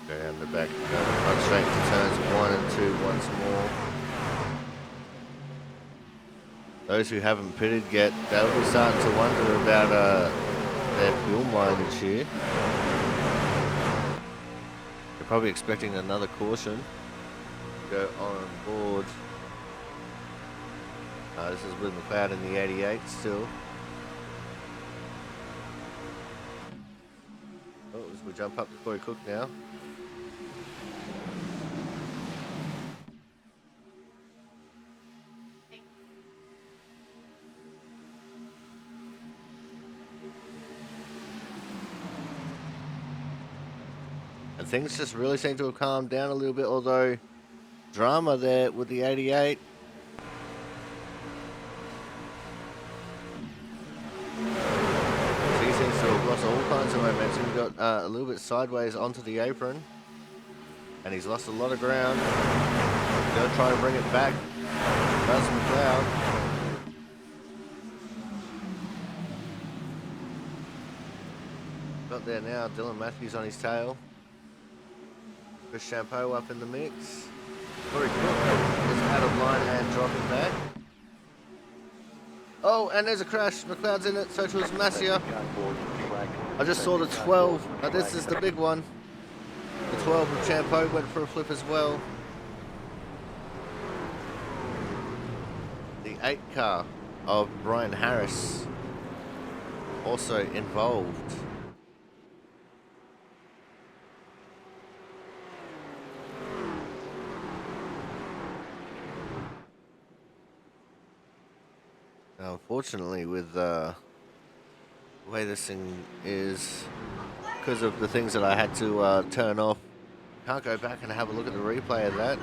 Go down the back, run straight into turns 1 and 2 once more. Those who haven't pitted yet, they'll be starting to wonder about their fuel mileage here. They're probably expecting another caution to go on board. This is with McLeod in the 88 still. Oh, as we jump up to Corey Cook now. And things just really seem to have calmed down a little bit, although drama there with the 88. He seems to have lost all kinds of momentum. He got a little bit sideways onto the apron, and he's lost a lot of ground. He's going to try and bring it back. Does McLeod. Got there now, Dylan Matthews on his tail. Chris Champeau up in the mix. Corey Cook is out of line and dropping back. Oh, and there's a crash. McLeod's in it, so was Massia. I just saw the 12. Now this is the big one. The 12 of Champeau went for a flip as well. The 8 car of Brian Harris also involved. Now, unfortunately, with the way this thing is, because of the things that I had to turn off, can't go back and have a look at the replay of that.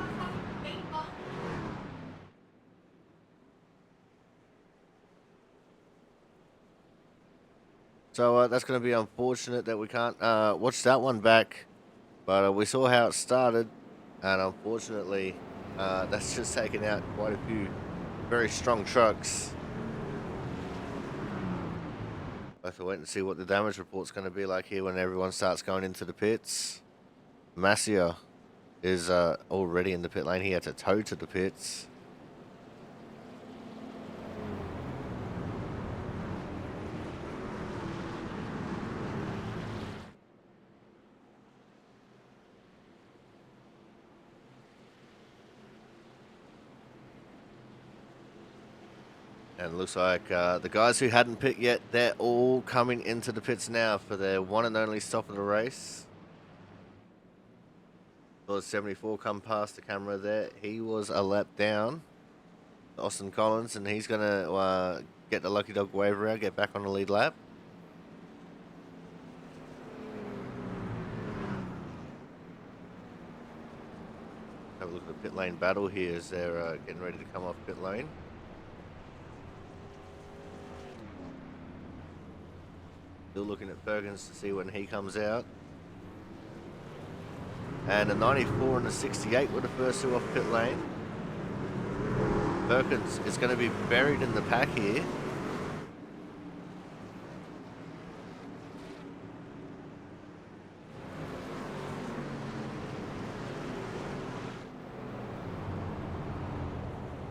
So that's going to be unfortunate that we can't watch that one back, but we saw how it started, and unfortunately, that's just taken out quite a few very strong trucks. I have to wait and see what the damage report's going to be like here when everyone starts going into the pits. Massia is already in the pit lane. He had to tow to the pits. And it looks like the guys who hadn't pit yet, they're all coming into the pits now for their one and only stop of the race. Saw 74 come past the camera there. He was a lap down. Austin Collins, and he's going to get the Lucky Dog waiver out, get back on the lead lap. Have a look at the pit lane battle here as they're getting ready to come off pit lane. Still looking at Perkins to see when he comes out. And a 94 and a 68 were the first two off pit lane. Perkins is going to be buried in the pack here.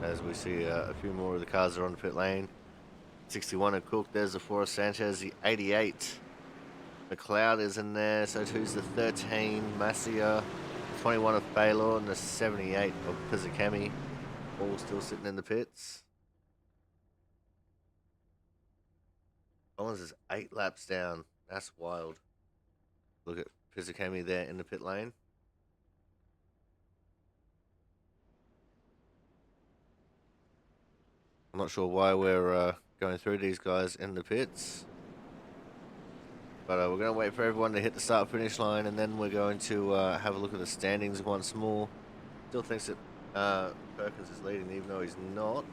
As we see a few more of the cars are on the pit lane. 61 of Cook, there's the Forrest Sanchez, the 88. McLeod is in there, so two's the 13, Masia, 21 of Baylor, and the 78 of Pizzacami. All still sitting in the pits. Collins is 8 laps down. That's wild. Look at Pizzacami there in the pit lane. I'm not sure why we're going through these guys in the pits. But we're going to wait for everyone to hit the start-finish line, and then we're going to have a look at the standings once more. Still thinks that Perkins is leading, even though he's not.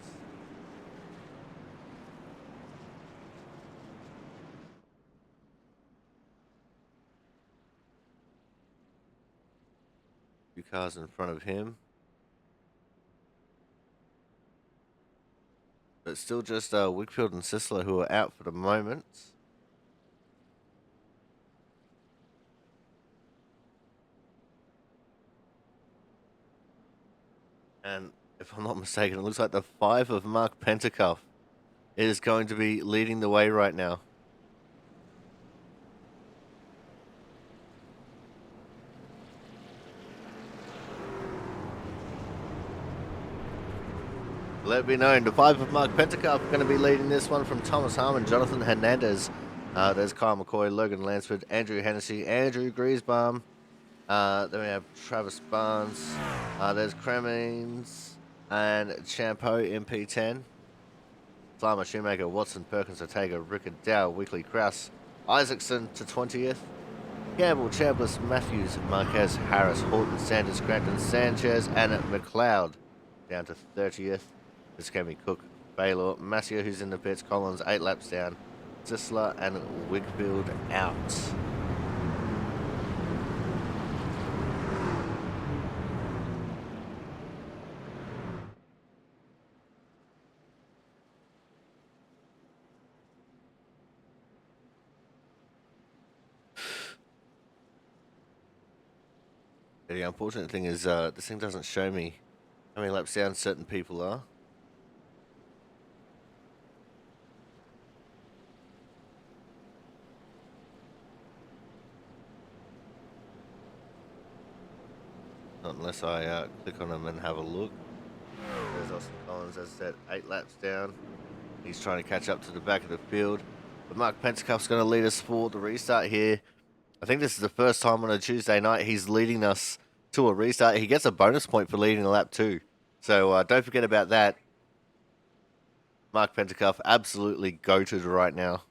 Few cars in front of him. But still just Wickfield and Sisler who are out for the moment. And if I'm not mistaken, it looks like the 5 of Mark Pentacuff is going to be leading the way right now. Let it be known, the 5 of Mark Pentacuff going to be leading this one from Thomas Harmon, Jonathan Hernandez. There's Kyle McCoy, Logan Lansford, Andrew Hennessy, Andrew Griesbaum. Then we have Travis Barnes. There's Cremines and Champo in P10. Farmer, Shoemaker, Watson, Perkins, Ortega, Rickard, Dow, Weekly, Kraus, Isaacson to 20th. Campbell, Chambliss, Matthews, Marquez, Harris, Horton, Sanders, Crampton, Sanchez, and McLeod down to 30th. This can be Cook, Baylor, Massio, who's in the pits, Collins 8 laps down, Zisler and Wigfield out. The unfortunate thing is this thing doesn't show me how many laps down certain people are. Not unless I click on them and have a look. There's Austin Collins, as I said, 8 laps down. He's trying to catch up to the back of the field. But Mark Pentacuff's going to lead us for the restart here. I think this is the first time on a Tuesday night he's leading us to a restart. He gets a bonus point for leading a lap too. So don't forget about that. Mark Pentacuff absolutely goated right now.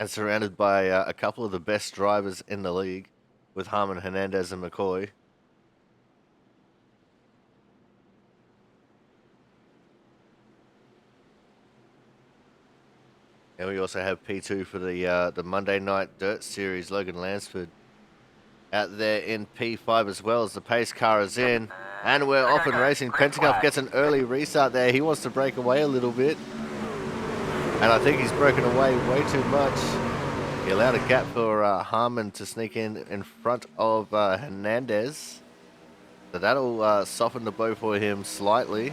And surrounded by a couple of the best drivers in the league with Harmon, Hernandez and McCoy. And we also have P2 for the Monday Night Dirt Series. Logan Lansford out there in P5 as well as the pace car is in. And we're off and racing. Pentacuff gets an early restart there. He wants to break away a little bit. And I think he's broken away way too much. He allowed a gap for Harmon to sneak in front of Hernandez. So that'll soften the blow for him slightly.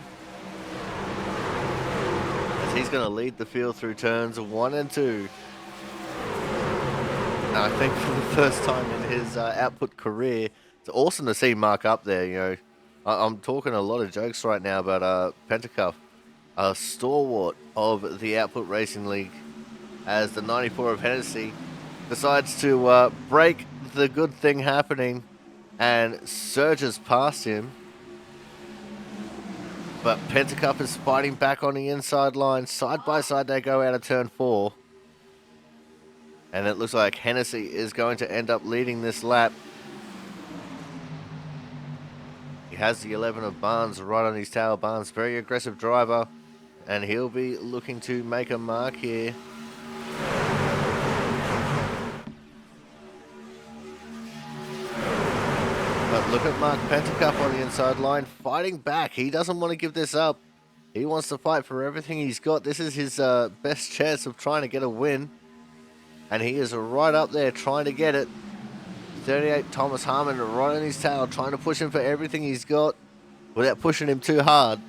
He's going to lead the field through turns 1 and 2. And I think for the first time in his output career, it's awesome to see Mark up there. You know, I'm talking a lot of jokes right now about Pentacuff, a stalwart of the Output Racing League, as the 94 of Hennessy decides to break the good thing happening and surges past him. But Pentacuff is fighting back on the inside line. Side by side they go out of turn 4. And it looks like Hennessy is going to end up leading this lap. He has the 11 of Barnes right on his tail. Barnes, very aggressive driver. And he'll be looking to make a mark here. But look at Mark Pentacup on the inside line, fighting back. He doesn't want to give this up. He wants to fight for everything he's got. This is his best chance of trying to get a win. And he is right up there trying to get it. 38 Thomas Harmon right on his tail, trying to push him for everything he's got without pushing him too hard.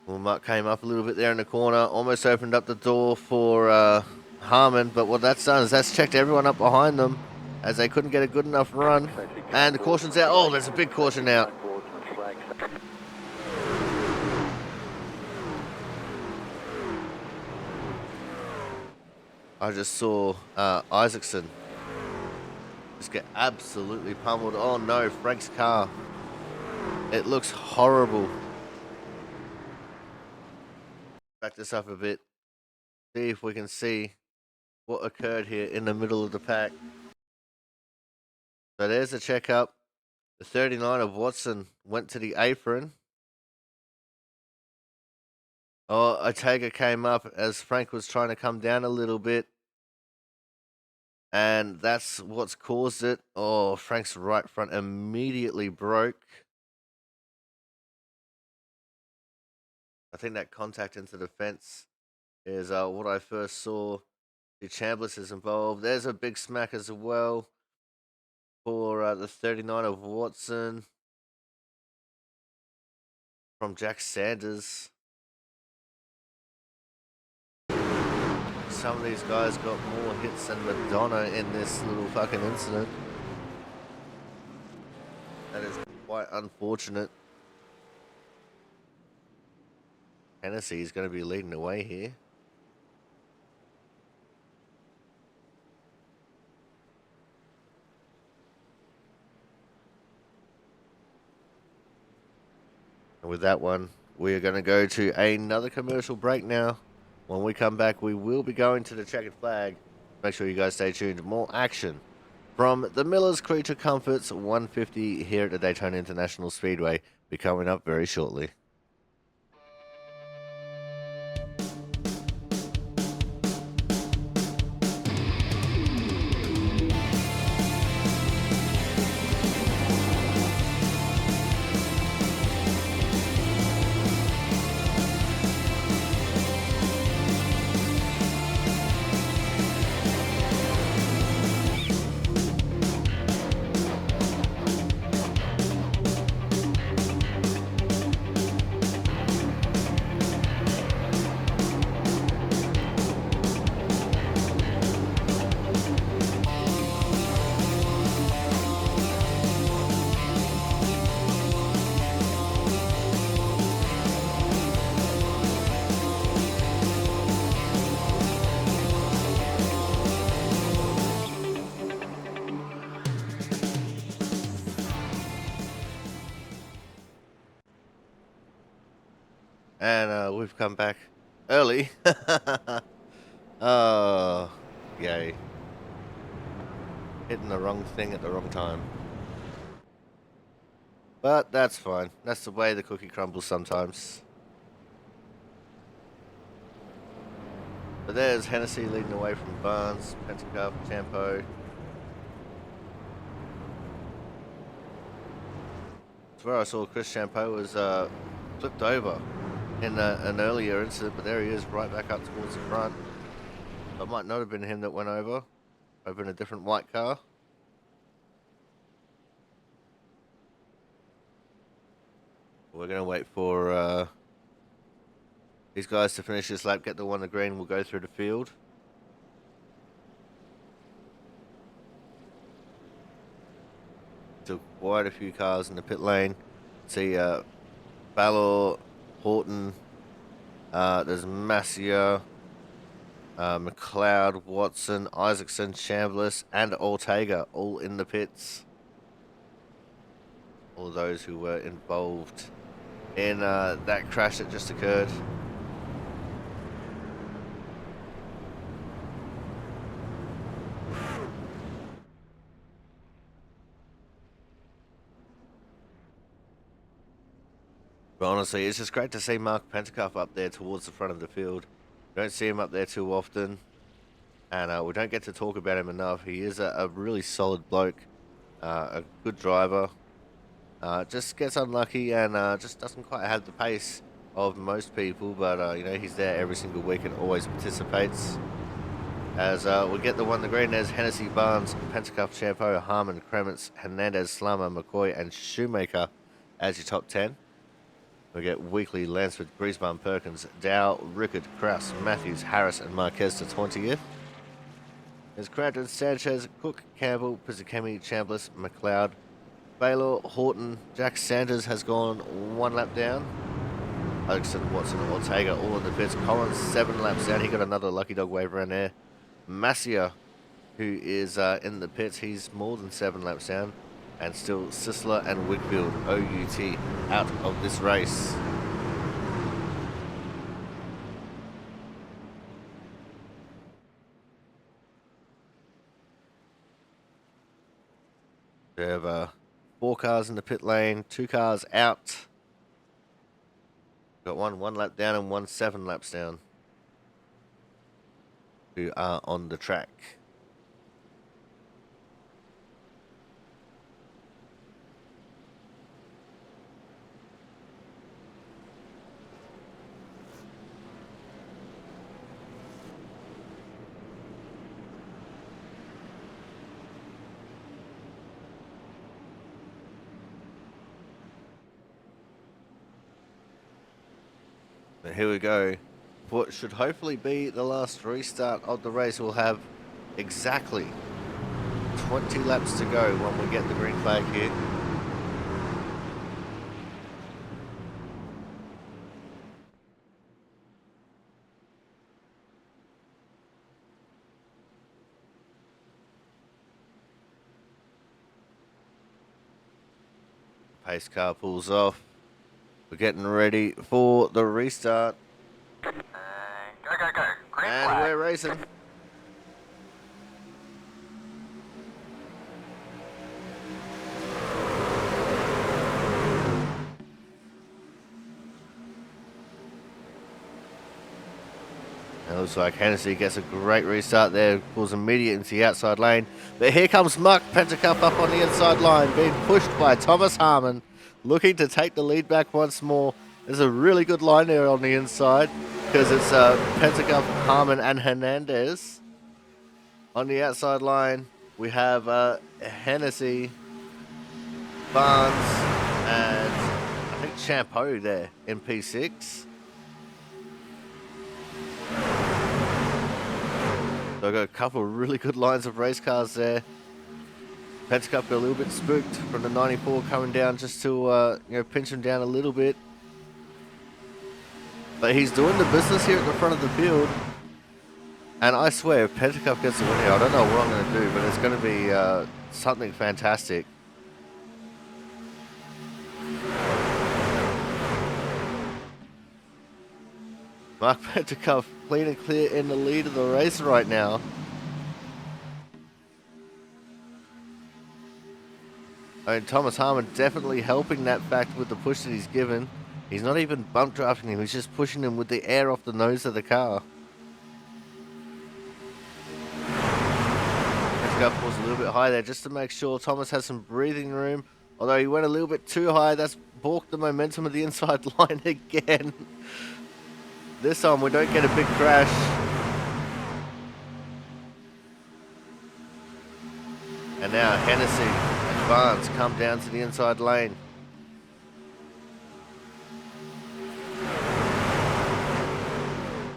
Well, Mark came up a little bit there in the corner, almost opened up the door for Harmon, but what that's done is that's checked everyone up behind them as they couldn't get a good enough run. And the caution's out. Oh, there's a big caution out. I just saw Isaacson just get absolutely pummeled. Oh no, Frank's car. It looks horrible. Back this up a bit. See if we can see what occurred here in the middle of the pack. So there's a checkup. The 39 of Watson went to the apron. Oh, Ortega came up as Frank was trying to come down a little bit. And that's what's caused it. Oh, Frank's right front immediately broke. I think that contact into the fence is what I first saw. The Chambliss is involved. There's a big smack as well for the 39 of Watson from Jack Sanders. Some of these guys got more hits than Madonna in this little fucking incident. That is quite unfortunate. Hennessy is going to be leading the way here. And with that one, we are going to go to another commercial break now. When we come back, we will be going to the checkered flag. Make sure you guys stay tuned. More action from the Miller's Creature Comforts 150 here at the Daytona International Speedway be coming up very shortly. And we've come back early. Oh, yay. Hitting the wrong thing at the wrong time. But that's fine. That's the way the cookie crumbles sometimes. But there's Hennessy leading away from Barnes, Pentacup, Champo. That's where I saw Chris Champo was flipped over in an earlier incident, but there he is right back up towards the front. It might not have been him that went over in a different white car. We're going to wait for these guys to finish this lap, get the one to green, we'll go through the field. Still quite a few cars in the pit lane. See Ballor, Horton, there's Massieu, McLeod, Watson, Isaacson, Chambliss, and Ortega all in the pits. All of those who were involved in that crash that just occurred. But honestly, it's just great to see Mark Pentacup up there towards the front of the field. Don't see him up there too often. and we don't get to talk about him enough. He is a really solid bloke, a good driver. Just gets unlucky and just doesn't quite have the pace of most people, but you know, he's there every single week and always participates. As we get the one, the green, there's Hennessy, Barnes, Pentacuff, Champo, Harmon, Kremens, Hernandez, Slammer, McCoy, and Shoemaker as your top 10. We get Weekly, Lansford, Griesbaum, Perkins, Dow, Rickard, Kraus, Matthews, Harris, and Marquez to 20th. There's Crampton, Sanchez, Cook, Campbell, Pizzakemi, Chambliss, McLeod, Baylor, Horton, Jack Sanders has gone 1 lap down. Alexander, Watson, Ortega all in the pits. Collins 7 laps down. He got another lucky dog wave around there. Massia, who is in the pits, he's more than 7 laps down. And still Sisler and Whitfield, OUT, out of this race. We have 4 cars in the pit lane, 2 cars out. Got one lap down and 1 7 laps down, who are on the track. But here we go. What should hopefully be the last restart of the race. We'll have exactly 20 laps to go when we get the green flag here. Pace car pulls off. We're getting ready for the restart. Go, go, go. Green And flag. we're racing. It looks like Hennessy gets a great restart there, pulls immediate into the outside lane. But here comes Muck Pentacup up on the inside line, being pushed by Thomas Harmon, looking to take the lead back once more. There's a really good line there on the inside, because it's Pentacup, Harmon, and Hernandez. On the outside line, we have Hennessy, Barnes, and I think Champo there in P6. So I've got a couple of really good lines of race cars there. Pentacup got a little bit spooked from the 94 coming down just to pinch him down a little bit. But he's doing the business here at the front of the field. And I swear, if Pentacup gets the win here, I don't know what I'm going to do, but it's going to be something fantastic. Mark Pentacup clean and clear in the lead of the race right now. I mean, Thomas Harmon definitely helping that fact with the push that he's given. He's not even bump drafting him, he's just pushing him with the air off the nose of the car. Pentacup pulls a little bit high there just to make sure Thomas has some breathing room. Although he went a little bit too high, that's balked the momentum of the inside line again. This time we don't get a big crash. And now Hennessy and Barnes come down to the inside lane.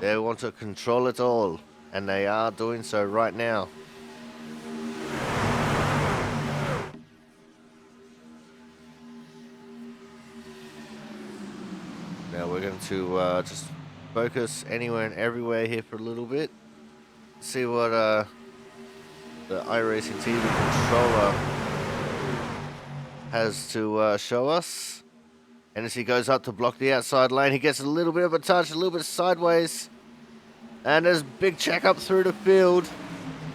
They want to control it all, and they are doing so right now. Now we're going to just focus anywhere and everywhere here for a little bit. See what the iRacing TV controller has to show us. And as he goes up to block the outside lane, he gets a little bit of a touch, a little bit sideways. And there's big check up through the field.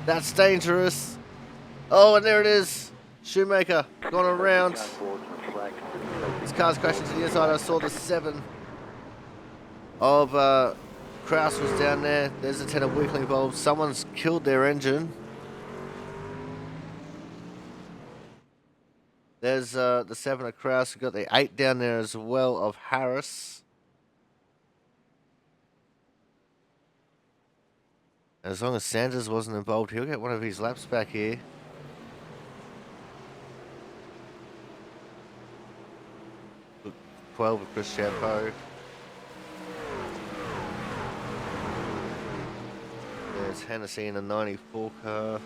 That's dangerous. Oh, and there it is. Shoemaker gone around. His car's crashed into the inside. I saw the 7 of Kraus was down there. There's a 10 of Weekly involved. Someone's killed their engine. There's the 7 of Kraus. We've got the 8 down there as well of Harris. As long as Sanders wasn't involved, he'll get one of his laps back here. Look, 12 of Chris Champeau. There's Hennessy in a 94 car.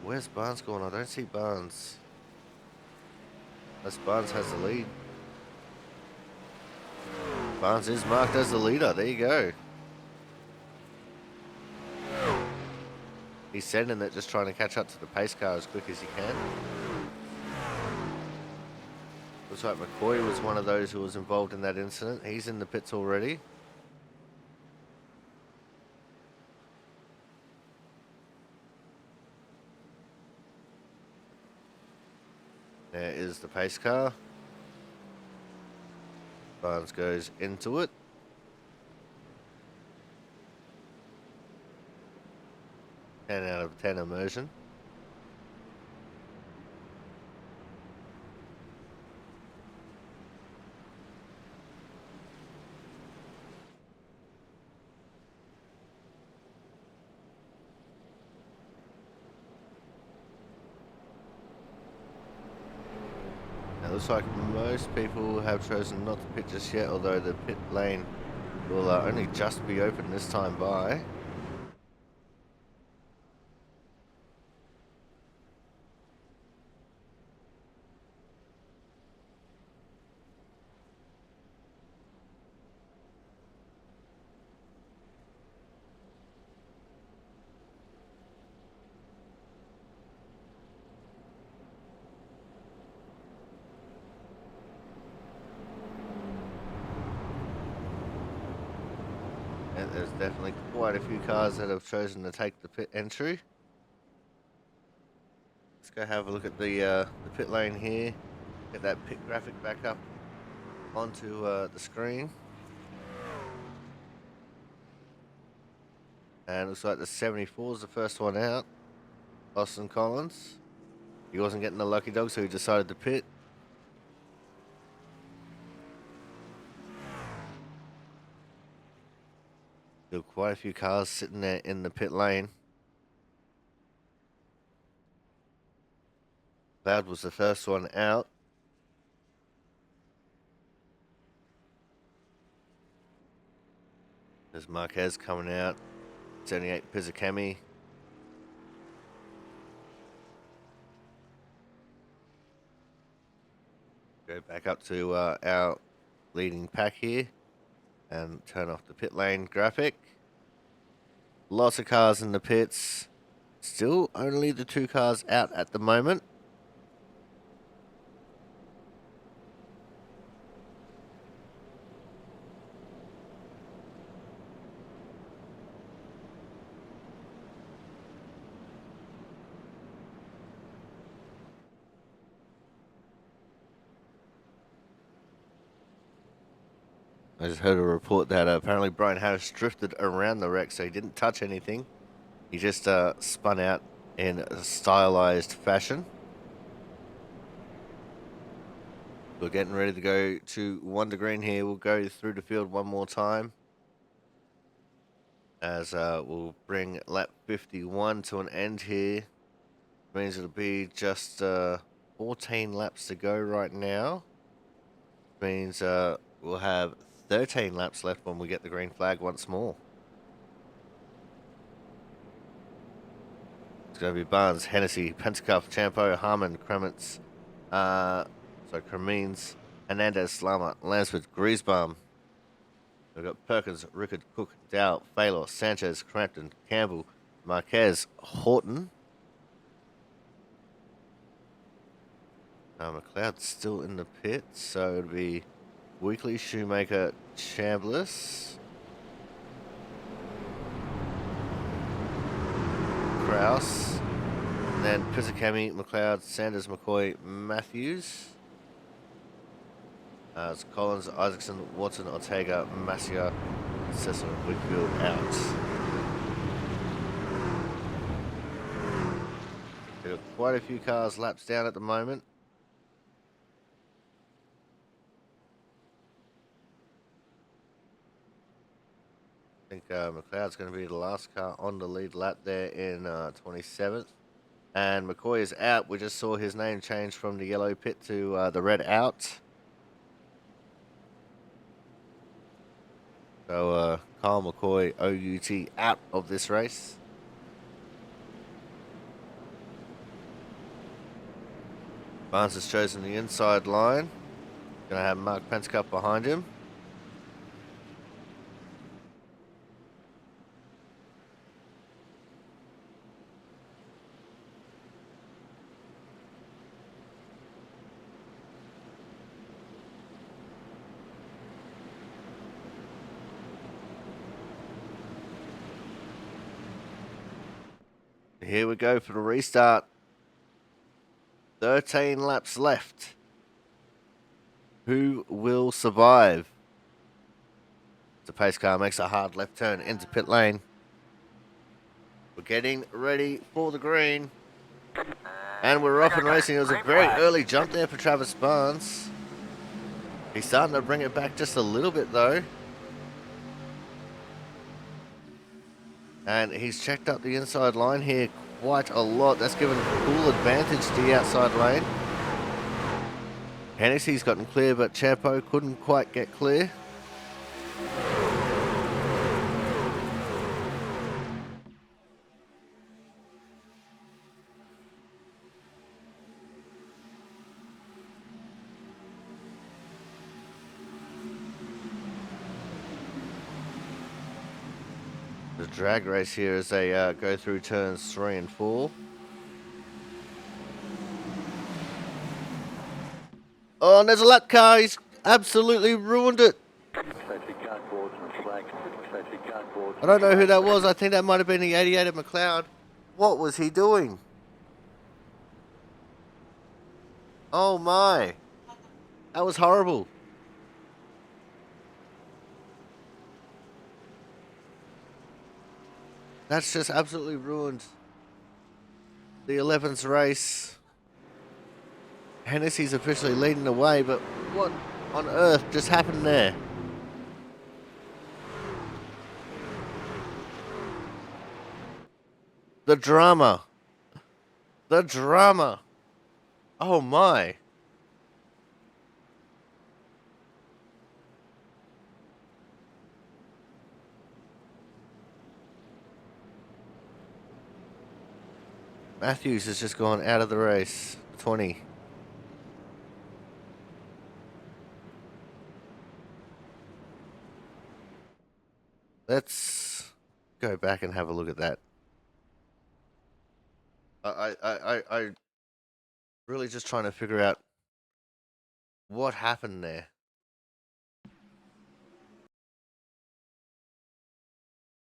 Where's Barnes going? I don't see Barnes. Unless Barnes has the lead. Barnes is marked as the leader. There you go. He's sending it, just trying to catch up to the pace car as quick as he can. Looks like McCoy was one of those who was involved in that incident. He's in the pits already. There is the pace car. Barnes goes into it. Ten out of 10 immersion. It looks like most people have chosen not to pit just yet, although the pit lane will only just be open this time by. And there's definitely quite a few cars that have chosen to take the pit entry. Let's go have a look at the pit lane here. Get that pit graphic back up onto the screen. And it looks like the 74 is the first one out. Austin Collins. He wasn't getting the lucky dog, so he decided to pit. Still quite a few cars sitting there in the pit lane. Loud was the first one out. There's Marquez coming out. 78 Pizzicami. Go back up to our leading pack here and turn off the pit lane graphic. Lots of cars in the pits. Still only the 2 cars out at the moment. I just heard a report that apparently Brian Harris drifted around the wreck, so he didn't touch anything. He just spun out in a stylized fashion. We're getting ready to go to Wonder Green here. We'll go through the field one more time, as we'll bring lap 51 to an end here. Means it'll be just 14 laps to go right now. Means we'll have 13 laps left when we get the green flag once more. It's going to be Barnes, Hennessy, Pentacuff, Champo, Harmon, Kremens, Cremines, Hernandez, Slama, Lansford, Griesbaum. We've got Perkins, Rickard, Cook, Dow, Faylor, Sanchez, Crampton, Campbell, Marquez, Horton. McLeod's still in the pit, so it'll be Weekly, Shoemaker, Chambliss, Kraus, and then Pizzicami, McLeod, Sanders, McCoy, Matthews. It's Collins, Isaacson, Watson, Ortega, Masia, Cecil Whitfield out. There are quite a few cars laps down at the moment. I think McLeod's going to be the last car on the lead lap there in 27th. And McCoy is out. We just saw his name change from the yellow pit to the red out. So Kyle McCoy, OUT, out of this race. Barnes has chosen the inside line. Going to have Mark Pentecoff behind him. Here we go for the restart. 13 laps left. Who will survive? The pace car makes a hard left turn into pit lane. We're getting ready for the green. And we're off and racing. It was a very early jump there for Travis Barnes. He's starting to bring it back just a little bit though. And he's checked up the inside line here quite a lot. That's given full advantage to the outside lane. Hennessy's gotten clear, but Chapo couldn't quite get clear. The drag race here as they go through turns 3 and 4. Oh, and there's a lap car. He's absolutely ruined it. I don't know who that was. I think that might have been the 88 of McLeod. What was he doing? Oh my. That was horrible. That's just absolutely ruined the 11th race. Hennessy's officially leading the way, but what on earth just happened there? The drama. The drama. Oh my. Matthews has just gone out of the race. 20. Let's go back and have a look at that. I really just trying to figure out what happened there.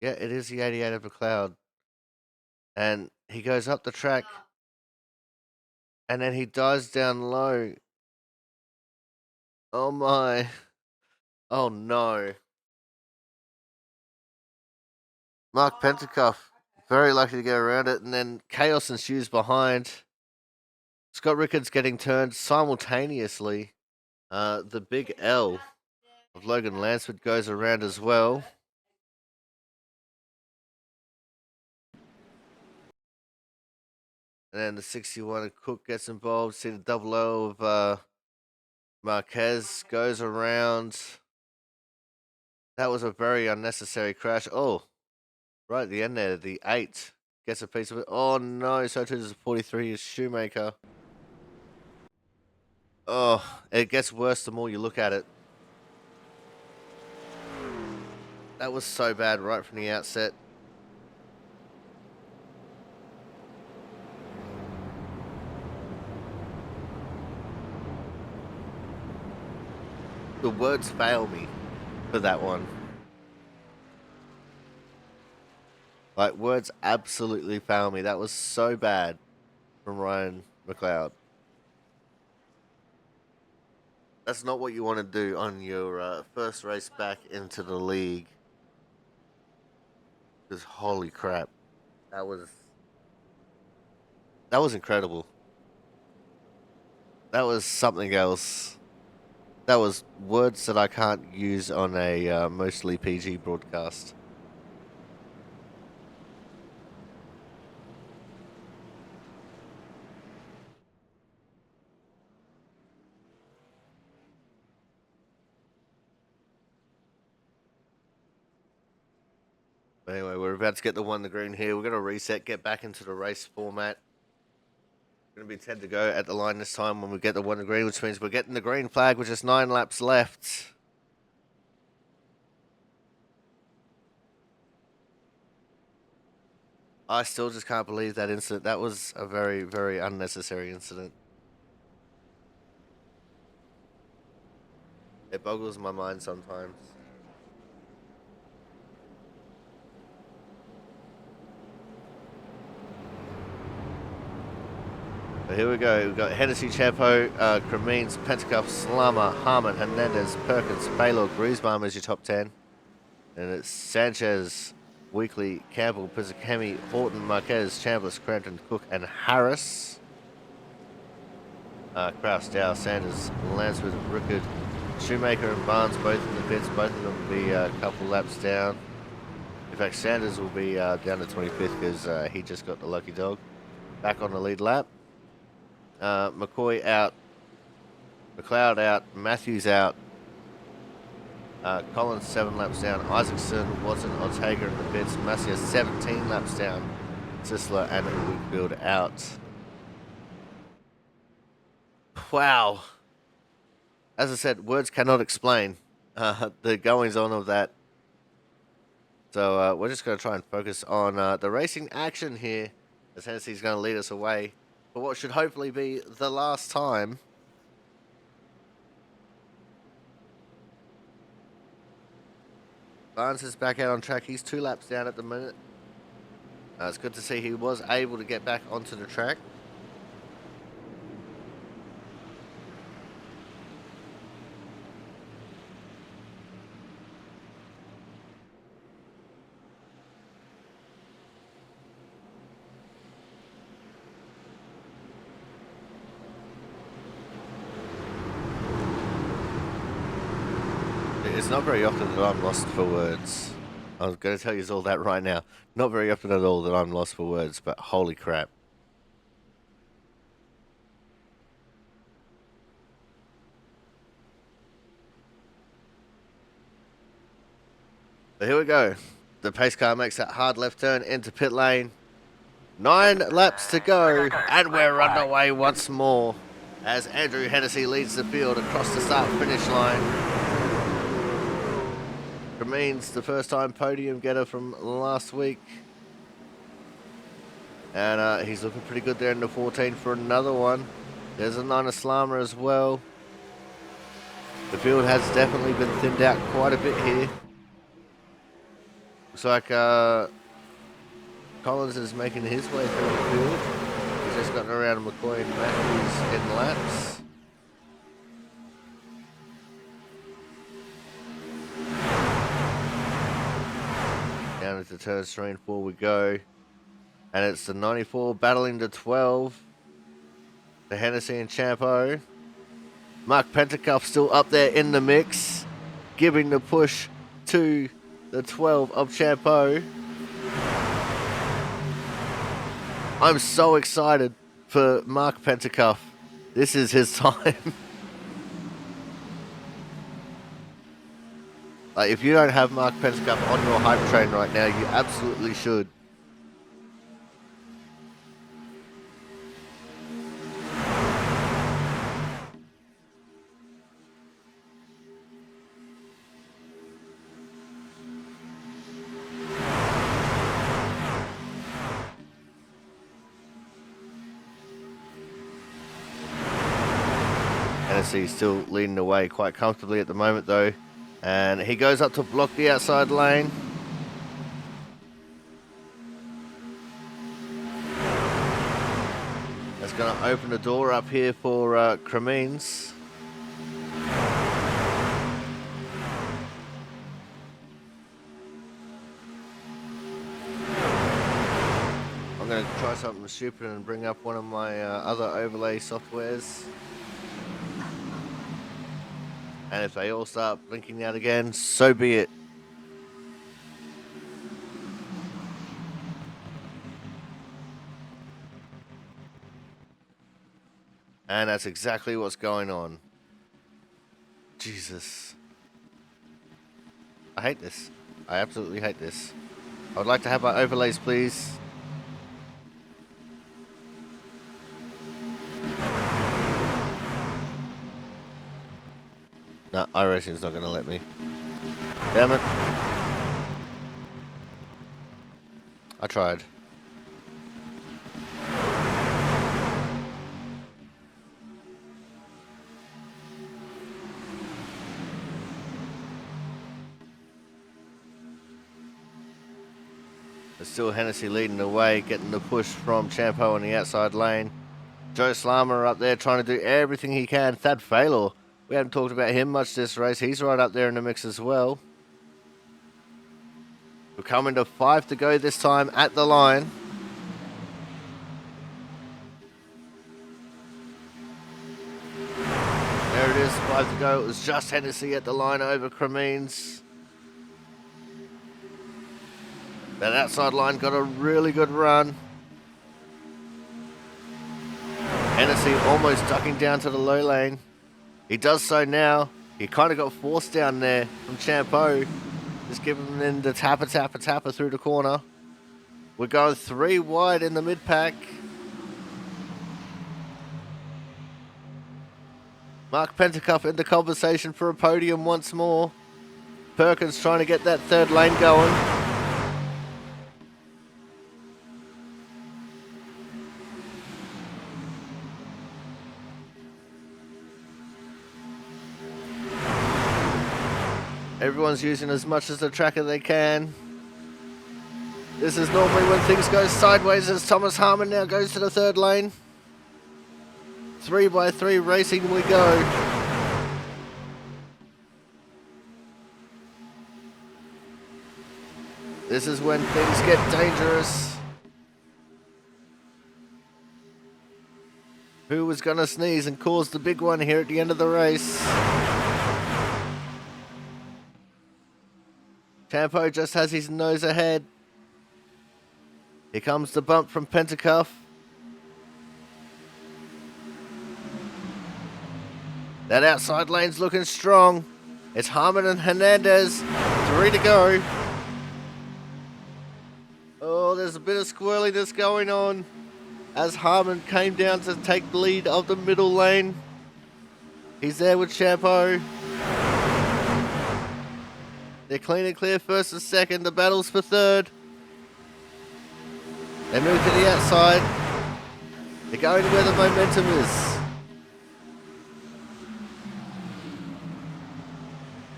Yeah, it is the 88 of McLeod. And he goes up the track. And then he dives down low. Oh my. Oh no. Mark Pentecoff, very lucky to get around it. And then chaos ensues behind. Scott Rickard's getting turned simultaneously. The big L of Logan Lansford goes around as well. And then the 61 of Cook gets involved. See the double O of Marquez goes around. That was a very unnecessary crash. Oh, right at the end there, the 8 gets a piece of it. Oh no, so too does the 43 is Shoemaker. Oh, it gets worse the more you look at it. That was so bad right from the outset. The words fail me for that one. Like, words absolutely fail me. That was so bad from Ryan McLeod. That's not what you want to do on your first race back into the league. Because holy crap, that was incredible. That was something else. That was words that I can't use on a mostly PG broadcast. But anyway, we're about to get the one the green here. We're going to reset, get back into the race format. Going to be 10 to go at the line this time when we get the one the green, which means we're getting the green flag with just 9 laps left. I still just can't believe that incident. That was a very, very unnecessary incident. It boggles my mind sometimes. But here we go. We've got Hennessy, Chepo, Cremines, Pentacuff, Slama, Harmon, Hernandez, Perkins, Baylor, Griezbaum as your top 10. And it's Sanchez, Weekly, Campbell, Pizzakemi, Horton, Marquez, Chambliss, Crampton, Cook, and Harris. Kraus, Dow, Sanders, Lansford, Rickard, Shoemaker, and Barnes, both in the pits. Both of them will be a couple laps down. In fact, Sanders will be down to 25th because he just got the lucky dog. Back on the lead lap. McCoy out. McLeod out. Matthews out. Collins 7 laps down. Isaacson, Watson, Ortega in the pits. Macia 17 laps down. Sisler and Whitfield out. Wow. As I said, words cannot explain the goings on of that. So we're just going to try and focus on the racing action here, as Hennessy's going to lead us away for what should hopefully be the last time. Barnes is back out on track. He's 2 laps down at the minute. It's good to see he was able to get back onto the track. It's not very often that I'm lost for words. I was going to tell you all that right now. Not very often at all that I'm lost for words, but holy crap. But here we go. The pace car makes that hard left turn into pit lane. 9 laps to go, and we're underway once more as Andrew Hennessy leads the field across the start-finish line. Remains the first time podium getter from last week. And he's looking pretty good there in the 14 for another one. There's a 9 Slama as well. The field has definitely been thinned out quite a bit here. Looks like Collins is making his way through the field. He's just gotten around McCoy and Matthews in laps. Down into turn 3 and 4 we go. And it's the 94 battling the 12. The Hennessy and Champo. Mark Pentacuff still up there in the mix, giving the push to the 12 of Champo. I'm so excited for Mark Pentacuff. This is his time. Like, if you don't have Mark Pentacuff on your hype train right now, you absolutely should. Hennessy still leading the way quite comfortably at the moment though. And he goes up to block the outside lane. That's going to open the door up here for Cremines. I'm going to try something stupid and bring up one of my other overlay softwares. And if they all start blinking out again, so be it. And that's exactly what's going on. Jesus. I hate this. I absolutely hate this. I would like to have my overlays, please. No, iRacing's not going to let me. Damn it. I tried. There's still Hennessy leading the way, getting the push from Champo on the outside lane. Joe Slammer up there trying to do everything he can. Thad Faylor, we haven't talked about him much this race. He's right up there in the mix as well. We're coming to 5 to go this time at the line. There it is, 5 to go. It was just Hennessy at the line over Cremines. That outside line got a really good run. Hennessy almost ducking down to the low lane. He does so now. He kind of got forced down there from Champo. Just giving him the tapper through the corner. We're going 3 wide in the mid-pack. Mark Pentecoff in the conversation for a podium once more. Perkins trying to get that third lane going. Everyone's using as much as the track as they can. This is normally when things go sideways as Thomas Harmon now goes to the third lane. 3x3 racing we go. This is when things get dangerous. Who was going to sneeze and cause the big one here at the end of the race? Champo just has his nose ahead. Here comes the bump from Pentecoff. That outside lane's looking strong. It's Harmon and Hernandez. 3 to go. Oh, there's a bit of squirreliness going on as Harmon came down to take the lead of the middle lane. He's there with Champo. They're clean and clear first and second. The battle's for third. They move to the outside. They're going to where the momentum is.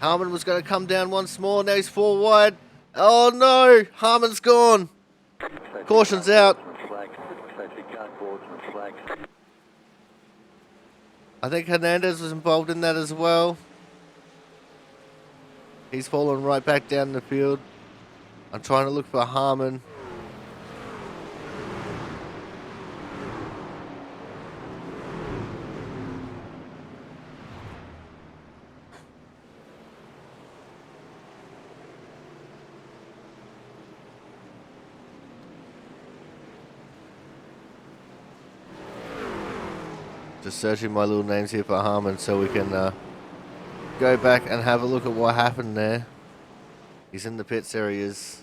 Harmon was going to come down once more. Now he's 4 wide. Oh no! Harmon's gone. Caution's out. I think Hernandez was involved in that as well. He's fallen right back down the field. I'm trying to look for Harmon. Just searching my little names here for Harmon so we can go back and have a look at what happened there. He's in the pits, there he is.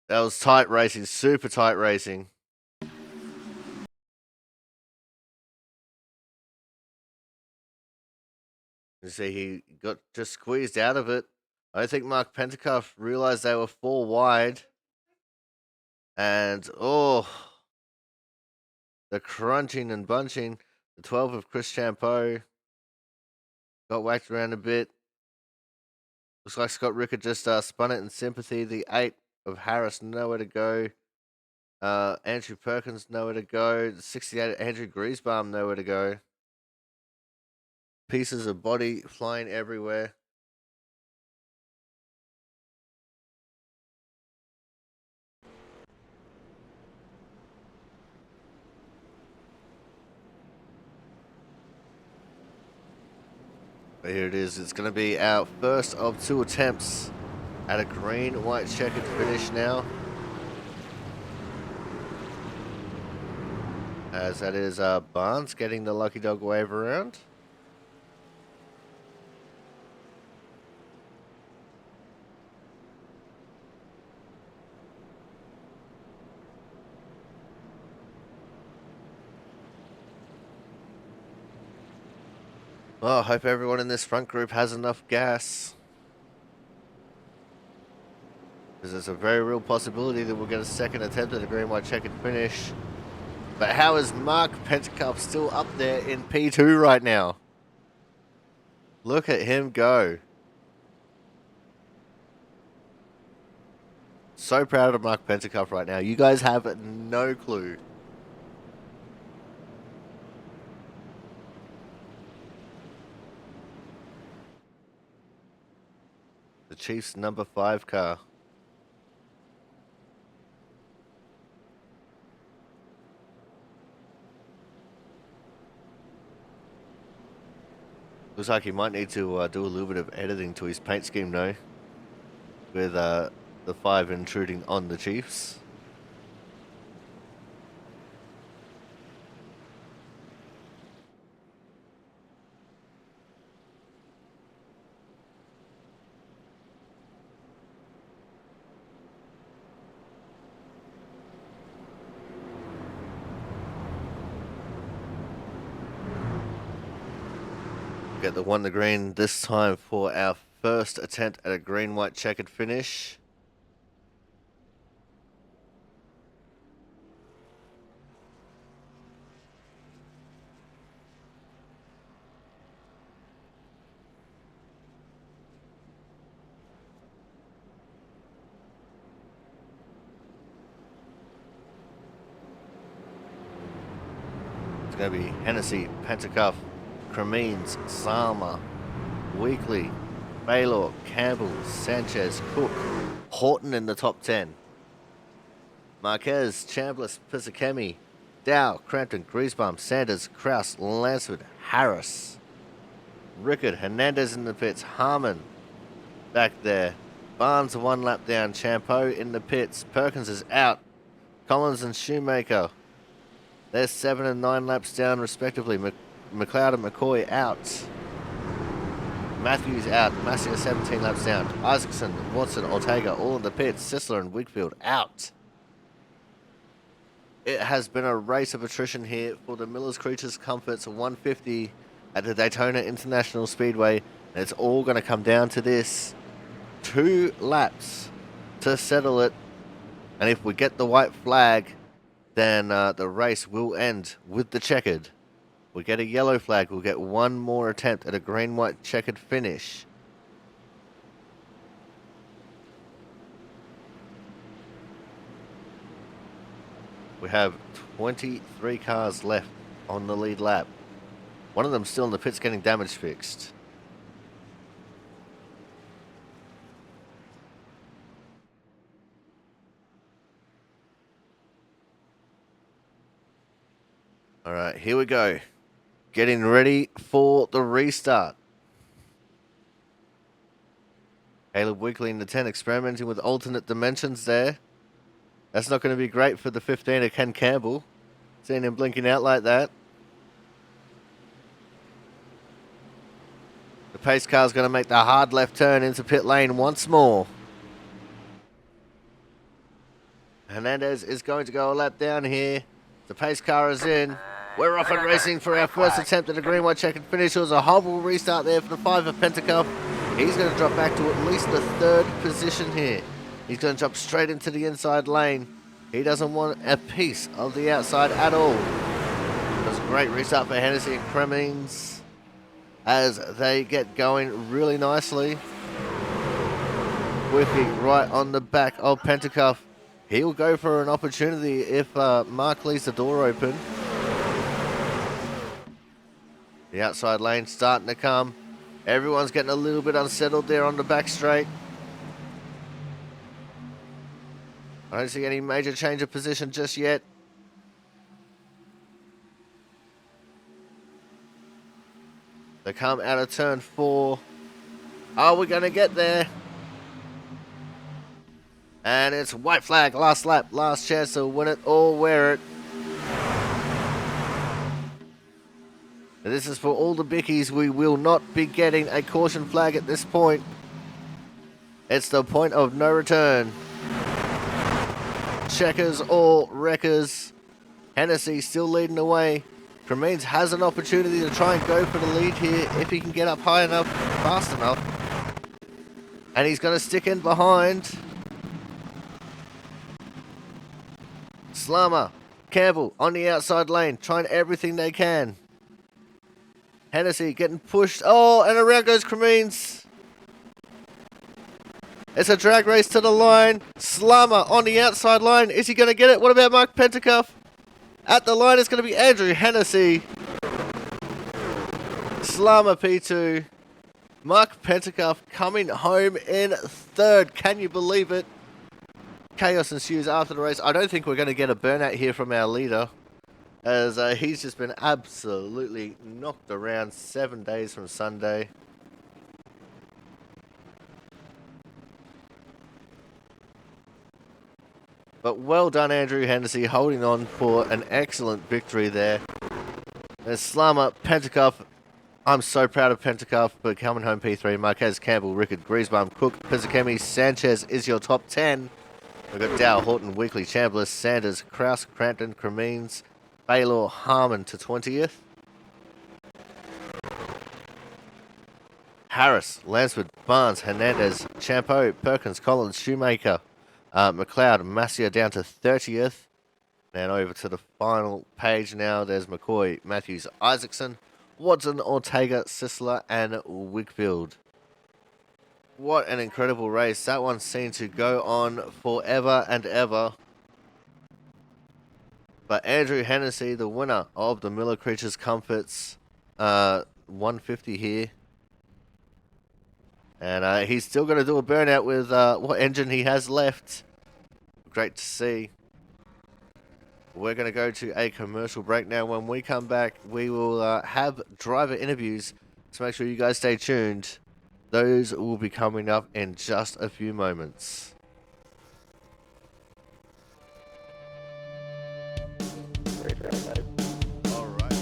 That was tight racing, super tight racing. You see, he got just squeezed out of it. I don't think Mark Pentecoff realized they were 4 wide. And, oh, the crunching and bunching. The 12 of Chris Champo got whacked around a bit. Looks like Scott Rickard just spun it in sympathy. The 8 of Harris, nowhere to go. Andrew Perkins, nowhere to go. The 68 Andrew Griesbaum, nowhere to go. Pieces of body flying everywhere. Here it is. It's going to be our first of 2 attempts at a green, white checkered finish now. As that is Barnes getting the lucky dog wave around. Well, I hope everyone in this front group has enough gas. Because there's a very real possibility that we'll get a second attempt at a green, white checkered finish. But how is Mark Pentecoff still up there in P2 right now? Look at him go. So proud of Mark Pentecoff right now. You guys have no clue. The Chiefs' number 5 car. Looks like he might need to do a little bit of editing to his paint scheme though. With the 5 intruding on the Chiefs. Get the 1 to green this time for our first attempt at a green, white checkered finish. It's going to be Hennessy, Pentecoff, Cremines, Salma, Weekly, Baylor, Campbell, Sanchez, Cook, Horton in the top 10. Marquez, Chambliss, Pisakemi, Dow, Crampton, Griesbaum, Sanders, Kraus, Lansford, Harris, Rickard, Hernandez in the pits, Harmon back there. Barnes 1 lap down, Champeau in the pits, Perkins is out, Collins and Shoemaker. They're 7 and 9 laps down respectively. McLeod and McCoy out. Matthews out. Massey 17 laps down. Isaacson, Watson, Ortega all in the pits. Sisler and Wigfield out. It has been a race of attrition here for the Miller's Creatures Comforts 150 at the Daytona International Speedway. And it's all going to come down to this. 2 laps to settle it. And if we get the white flag, then the race will end with the checkered. We get a yellow flag, we'll get 1 more attempt at a green, white checkered finish. We have 23 cars left on the lead lap. One of them still in the pits getting damage fixed. All right, here we go. Getting ready for the restart. Caleb Weekly in the 10, experimenting with alternate dimensions there. That's not going to be great for the 15er Ken Campbell. Seeing him blinking out like that. The pace car's going to make the hard left turn into pit lane once more. Hernandez is going to go a lap down here. The pace car is in. We're off and racing for our first attempt at a green, white checkered finish. It was a horrible restart there for the 5 of Pentecoff. He's going to drop back to at least the 3rd position here. He's going to jump straight into the inside lane. He doesn't want a piece of the outside at all. It was a great restart for Hennessy and Cremines as they get going really nicely. Whippy right on the back of Pentecoff. He'll go for an opportunity if Mark leaves the door open. The outside lane starting to come. Everyone's getting a little bit unsettled there on the back straight. I don't see any major change of position just yet. They come out of turn 4. Are we going to get there? And it's white flag, last lap, last chance to win it or wear it. And this is for all the bickies. We will not be getting a caution flag at this point. It's the point of no return. Checkers or wreckers. Hennessy still leading the way. Cremines has an opportunity to try and go for the lead here if he can get up high enough, fast enough. And he's going to stick in behind. Slammer, Campbell on the outside lane, trying everything they can. Hennessy getting pushed. Oh, and around goes Cremines. It's a drag race to the line. Slammer on the outside line. Is he going to get it? What about Mark Pentacuff? At the line, it's going to be Andrew Hennessy. Slammer P2. Mark Pentacuff coming home in 3rd. Can you believe it? Chaos ensues after the race. I don't think we're going to get a burnout here from our leader, as he's just been absolutely knocked around 7 days from Sunday. But well done, Andrew Hennessy, holding on for an excellent victory there. There's Slammer, Pentacuff. I'm so proud of Pentacuff for coming home P3. Marquez, Campbell, Rickard, Griesbaum, Cook, Pizzakemi, Sanchez is your top 10. We've got Dow, Horton, Weekly, Chambliss, Sanders, Kraus, Crampton, Cremines, Baylor, Harmon to 20th. Harris, Lansford, Barnes, Hernandez, Champeau, Perkins, Collins, Shoemaker, McLeod, Massier down to 30th. And over to the final page now. There's McCoy, Matthews, Isaacson, Watson, Ortega, Sisler, and Wigfield. What an incredible race. That one seemed to go on forever and ever. But Andrew Hennessy, the winner of the Miller Creatures Comforts 150 here. And he's still going to do a burnout with what engine he has left. Great to see. We're going to go to a commercial break now. When we come back, we will have driver interviews. So make sure you guys stay tuned. Those will be coming up in just a few moments. All right.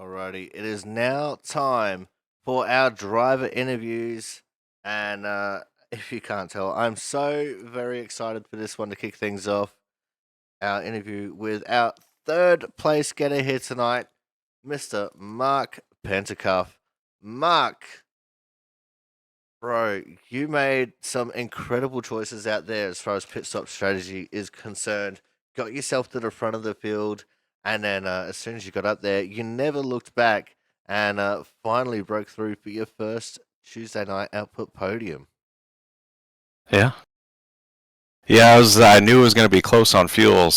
Alrighty, it is now time for our driver interviews. And if you can't tell, I'm so very excited for this one to kick things off. Our interview with our third place getter here tonight, Mr. Mark Pentacuff. Mark, bro, you made some incredible choices out there as far as pit stop strategy is concerned. Got yourself to the front of the field, and then as soon as you got up there, you never looked back and finally broke through for your first Tuesday night output podium. Yeah. Yeah, I knew it was going to be close on fuel,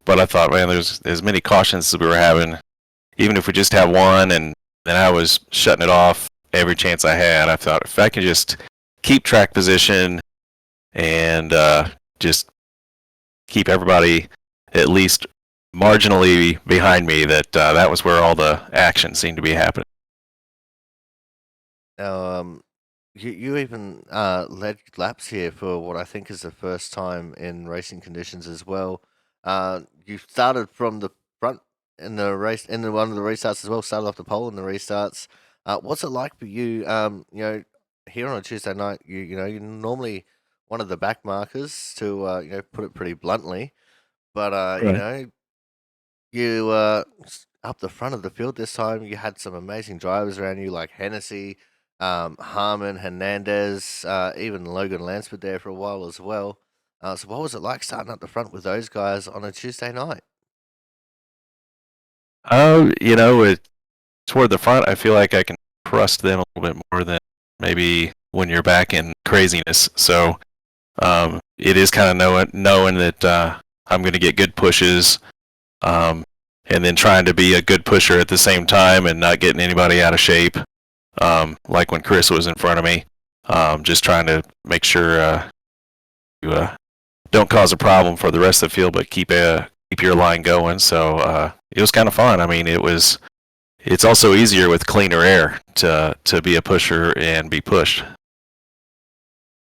but I thought, man, there's as many cautions as we were having. Even if we just have one, and then I was shutting it off every chance I had. I thought if I could just keep track position and just keep everybody at least marginally behind me, that was where all the action seemed to be happening. Now, you even led laps here for what I think is the first time in racing conditions as well. You started from the front in the race in one of the restarts as well. Started off the pole in the restarts. What's it like for you? Here on a Tuesday night, you're normally one of the back markers to put it pretty bluntly, but Right. you up the front of the field this time. You had some amazing drivers around you, like Hennessy, Harmon, Hernandez, even Logan Lansford there for a while as well. So what was it like starting up the front with those guys on a Tuesday night? Toward the front, I feel like I can trust them a little bit more than maybe when you're back in craziness. So it is kind of knowing that I'm going to get good pushes, and then trying to be a good pusher at the same time and not getting anybody out of shape. Like when Chris was in front of me, just trying to make sure you don't cause a problem for the rest of the field, but keep your line going. So it was kind of fun. I mean, it's also easier with cleaner air to be a pusher and be pushed.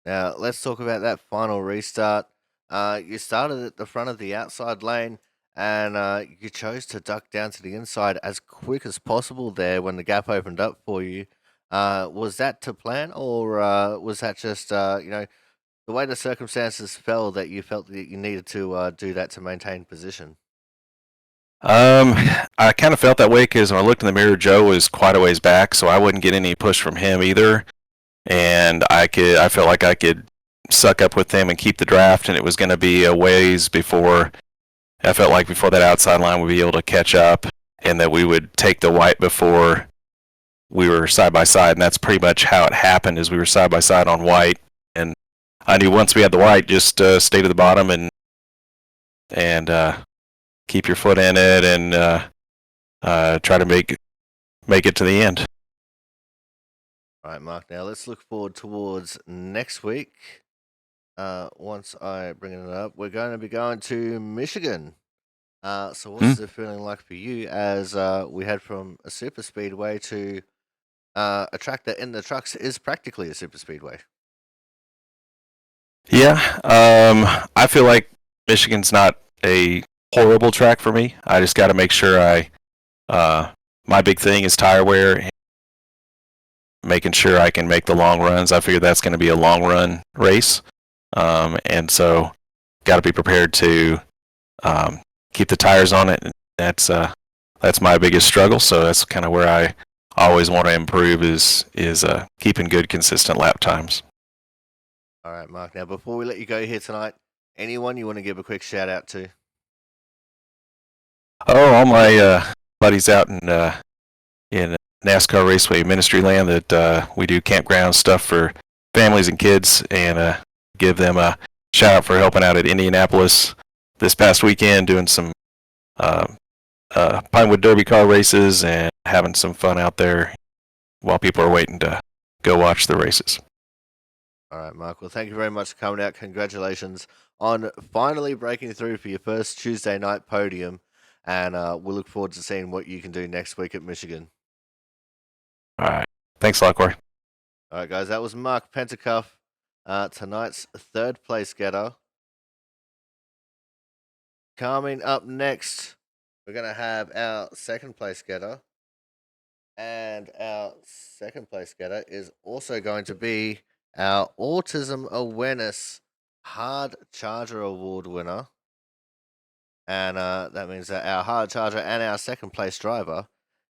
Now let's talk about that final restart. You started at the front of the outside lane, and you chose to duck down to the inside as quick as possible there when the gap opened up for you. Was that to plan, or was that just the way the circumstances fell that you felt that you needed to do that to maintain position? I kind of felt that way because when I looked in the mirror, Joe was quite a ways back, so I wouldn't get any push from him either. And I felt like I could suck up with him and keep the draft, and it was going to be a ways before. I felt like before that outside line would be able to catch up, and that we would take the white before we were side by side, and that's pretty much how it happened. Is we were side by side on white, and I knew once we had the white, just stay to the bottom and keep your foot in it and try to make it to the end. All right, Mark. Now let's look forward towards next week. Once I bring it up, we're going to be going to Michigan. So what's the feeling like for you as we head from a super speedway to a track that in the trucks is practically a super speedway? Yeah, I feel like Michigan's not a horrible track for me. I just got to make sure my big thing is tire wear, and making sure I can make the long runs. I figure that's going to be a long run race, and so got to be prepared to keep the tires on it. That's my biggest struggle. So that's kind of where I always want to improve is keeping good consistent lap times. All right, Mark. Now before we let you go here tonight, anyone you want to give a quick shout out to? Oh, all my buddies out in NASCAR Raceway Ministry Land that we do campground stuff for families and kids, and give them a shout out for helping out at Indianapolis this past weekend, doing some Pinewood Derby car races and having some fun out there while people are waiting to go watch the races. All right, Mark. Well, thank you very much for coming out. Congratulations on finally breaking through for your first Tuesday night podium. And we'll look forward to seeing what you can do next week at Michigan. All right. Thanks a lot, Corey. All right, guys. That was Mark Pentacuff, tonight's third place getter. Coming up next, we're going to have our second place getter, And our second place getter is also going to be our Autism Awareness Hard Charger Award winner. And that means that our hard charger and our second place driver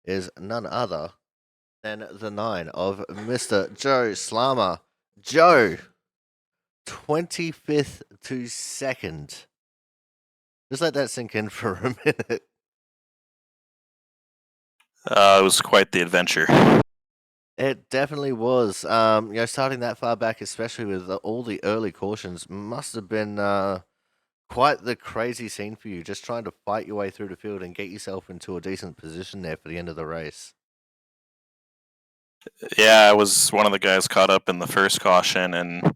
is none other than the 9 of Mr. Joe Slammer. Joe, 25th to 2nd. Just let that sink in for a minute. It was quite the adventure. It definitely was. Starting that far back, especially with all the early cautions, must have been quite the crazy scene for you. Just trying to fight your way through the field and get yourself into a decent position there for the end of the race. Yeah, I was one of the guys caught up in the first caution, and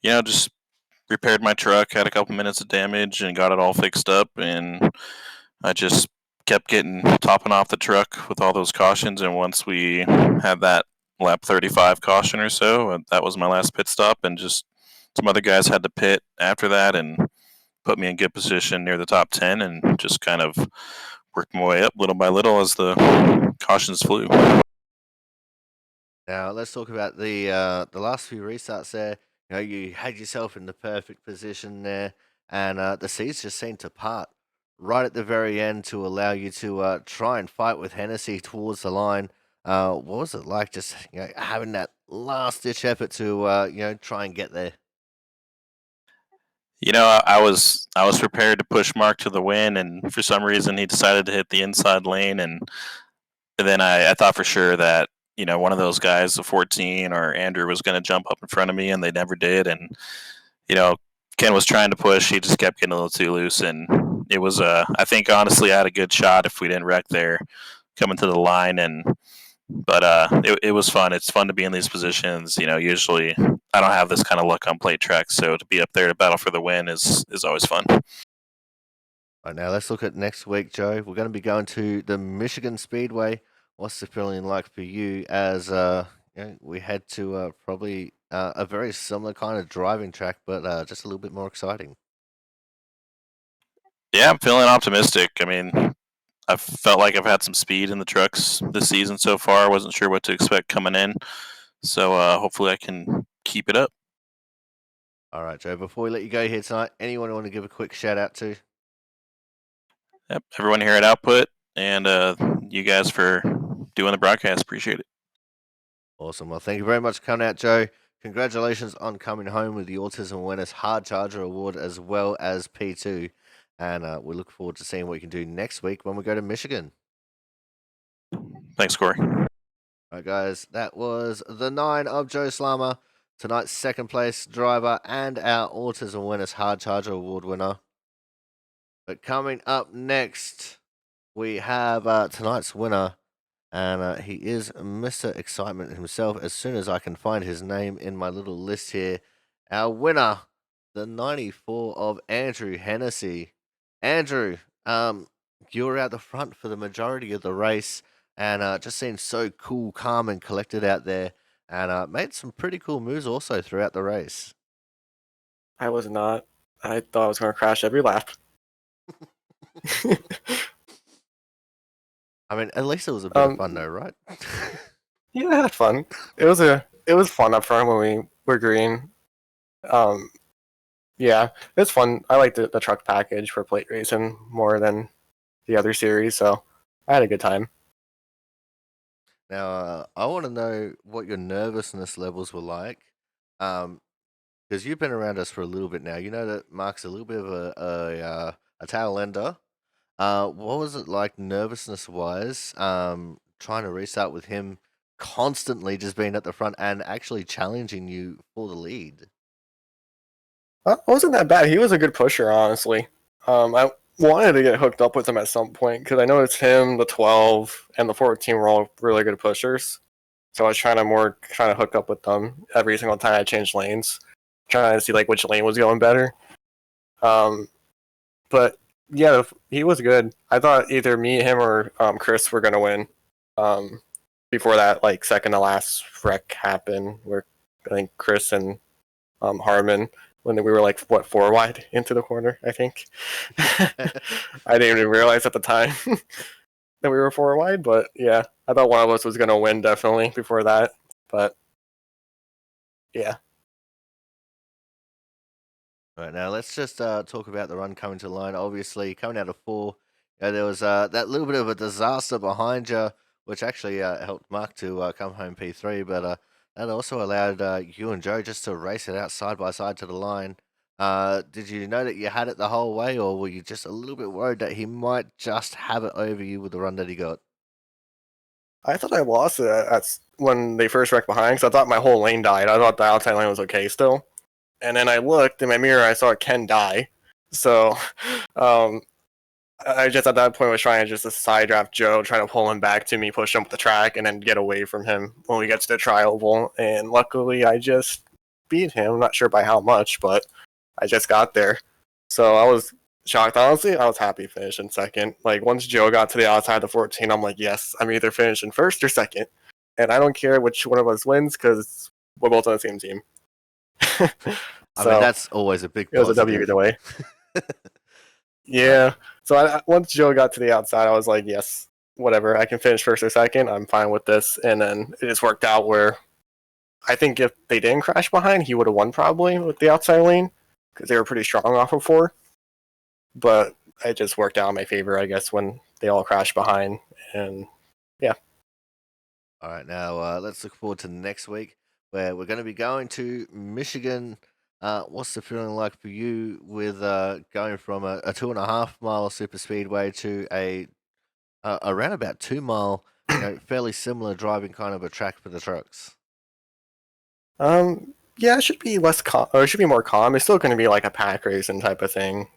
just repaired my truck. Had a couple minutes of damage and got it all fixed up, and I just kept topping off the truck with all those cautions. And once we had that lap 35 caution or so, that was my last pit stop, and just some other guys had to pit after that and put me in good position near the top 10, and just kind of worked my way up little by little as the cautions flew. Now let's talk about the last few restarts there. You had yourself in the perfect position there, and the seas just seemed to part right at the very end to allow you to try and fight with Hennessy towards the line. What was it like, just having that last ditch effort to try and get there? I was prepared to push Mark to the win, and for some reason he decided to hit the inside lane, and then I thought for sure that one of those guys, the 14 or Andrew, was going to jump up in front of me, and they never did. And Ken was trying to push, he just kept getting a little too loose, and it was I think honestly I had a good shot if we didn't wreck there coming to the line. But it was fun. It's fun to be in these positions. Usually I don't have this kind of luck on plate tracks, so to be up there to battle for the win is always fun. All right, now let's look at next week, Joe. We're going to be going to the Michigan Speedway. What's the feeling like for you as we head to probably a very similar kind of driving track, but just a little bit more exciting? Yeah, I'm feeling optimistic. I mean, I felt like I've had some speed in the trucks this season so far. I wasn't sure what to expect coming in, so hopefully I can keep it up. All right, Joe, before we let you go here tonight, anyone you want to give a quick shout out to? Yep, everyone here at Output, and you guys for doing the broadcast. Appreciate it. Awesome. Well, thank you very much for coming out, Joe. Congratulations on coming home with the Autism Awareness Hard Charger Award as well as P2. And we look forward to seeing what you can do next week when we go to Michigan. Thanks, Corey. All right, guys, that was the 9 of Joe Slammer, tonight's second place driver and our Autism Awareness Hard Charger Award winner. But coming up next, we have tonight's winner, and he is Mr. Excitement himself. As soon as I can find his name in my little list here, our winner, the 94 of Andrew Hennessy. Andrew, you were out the front for the majority of the race, and just seemed so cool, calm, and collected out there, and made some pretty cool moves also throughout the race. I was not. I thought I was going to crash every lap. I mean, at least it was a bit of fun though, right? Yeah, I had fun. It was fun up front when we were green. Yeah, it was fun. I liked the truck package for plate racing more than the other series, so I had a good time. Now, I want to know what your nervousness levels were like, because you've been around us for a little bit now. You know that Mark's a little bit of a tail ender. What was it like nervousness wise? Trying to restart with him constantly just being at the front and actually challenging you for the lead. It wasn't that bad. He was a good pusher, honestly. I wanted to get hooked up with him at some point because I noticed him, the 12, and the 14 were all really good pushers. So I was trying to hook up with them every single time I changed lanes, trying to see like which lane was going better. But yeah, he was good. I thought either me, him, or Chris were gonna win. Before that, like second to last wreck happened, where I think Chris and Harmon, when we were like 4 wide into the corner, I think. I didn't even realize at the time. that we were 4 wide, but yeah, I thought one of us was going to win definitely before that. But yeah. All right, now let's just talk about the run coming to the line. Obviously, coming out of 4, there was that little bit of a disaster behind you, which actually helped Mark to come home P3, but that also allowed you and Joe just to race it out side by side to the line. Did you know that you had it the whole way, or were you just a little bit worried that he might just have it over you with the run that he got? I thought I lost it when they first wrecked behind, because I thought my whole lane died. I thought the outside lane was okay still. And then I looked in my mirror, I saw Ken die. So I just at that point was trying to just side draft Joe, trying to pull him back to me, push him up the track, and then get away from him when we get to the tri-oval. And luckily, I just beat him. I'm not sure by how much, but I just got there. So I was shocked. Honestly, I was happy finishing second. Like, once Joe got to the outside of the 14, I'm like, yes, I'm either finishing first or second. And I don't care which one of us wins because we're both on the same team. I mean, that's always a big it was a positive. W either way. Yeah. So once Joe got to the outside, I was like, yes, whatever. I can finish first or second. I'm fine with this. And then it just worked out where I think if they didn't crash behind, he would have won probably with the outside lane because they were pretty strong off of 4. But it just worked out in my favor, I guess, when they all crashed behind. And yeah. All right, now let's look forward to next week where we're going to be going to Michigan. What's the feeling like for you with going from a 2.5 mile super speedway to around about 2 mile, fairly similar driving kind of a track for the trucks? Yeah, it should be less calm, or it should be more calm. It's still going to be like a pack racing type of thing.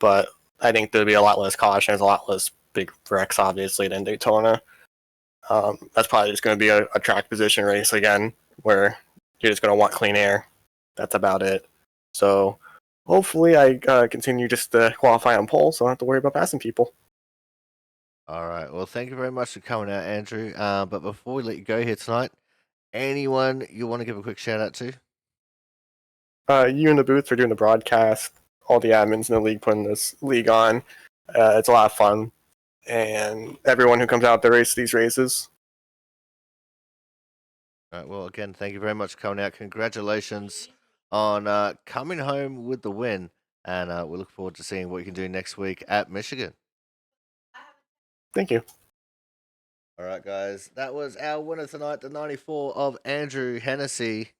But I think there'll be a lot less caution. There's a lot less big wrecks, obviously, than Daytona. That's probably just going to be a track position race again, where you're just going to want clean air. That's about it. So hopefully I continue just to qualify on pole, so I don't have to worry about passing people. All right. Well, thank you very much for coming out, Andrew. But before we let you go here tonight, anyone you want to give a quick shout out to? You in the booth for doing the broadcast, all the admins in the league putting this league on. It's a lot of fun. And everyone who comes out to race these races. All right. Well, again, thank you very much for coming out. Congratulations on coming home with the win. And we look forward to seeing what you can do next week at Michigan. Thank you. All right, guys. That was our winner tonight, the 94 of Andrew Hennessy.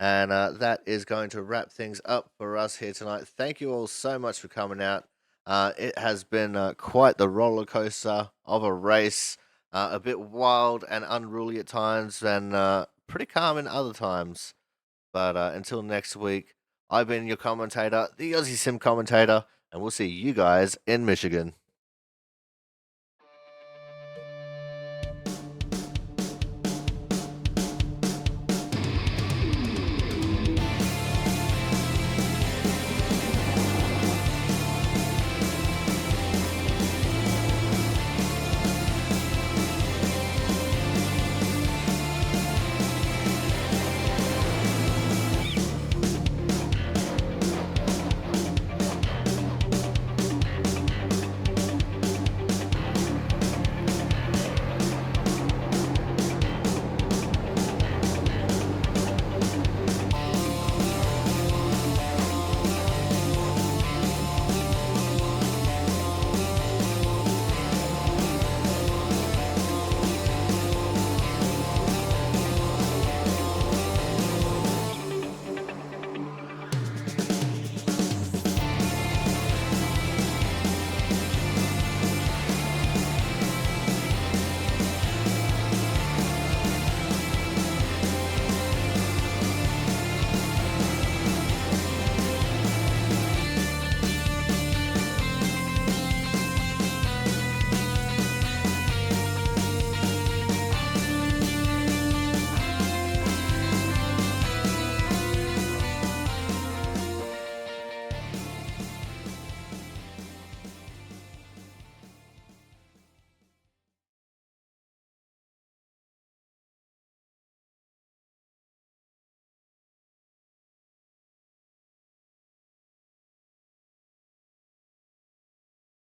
And that is going to wrap things up for us here tonight. Thank you all so much for coming out. It has been quite the roller coaster of a race. A bit wild and unruly at times, and pretty calm in other times. But until next week, I've been your commentator, the Aussie Sim commentator, and we'll see you guys in Michigan.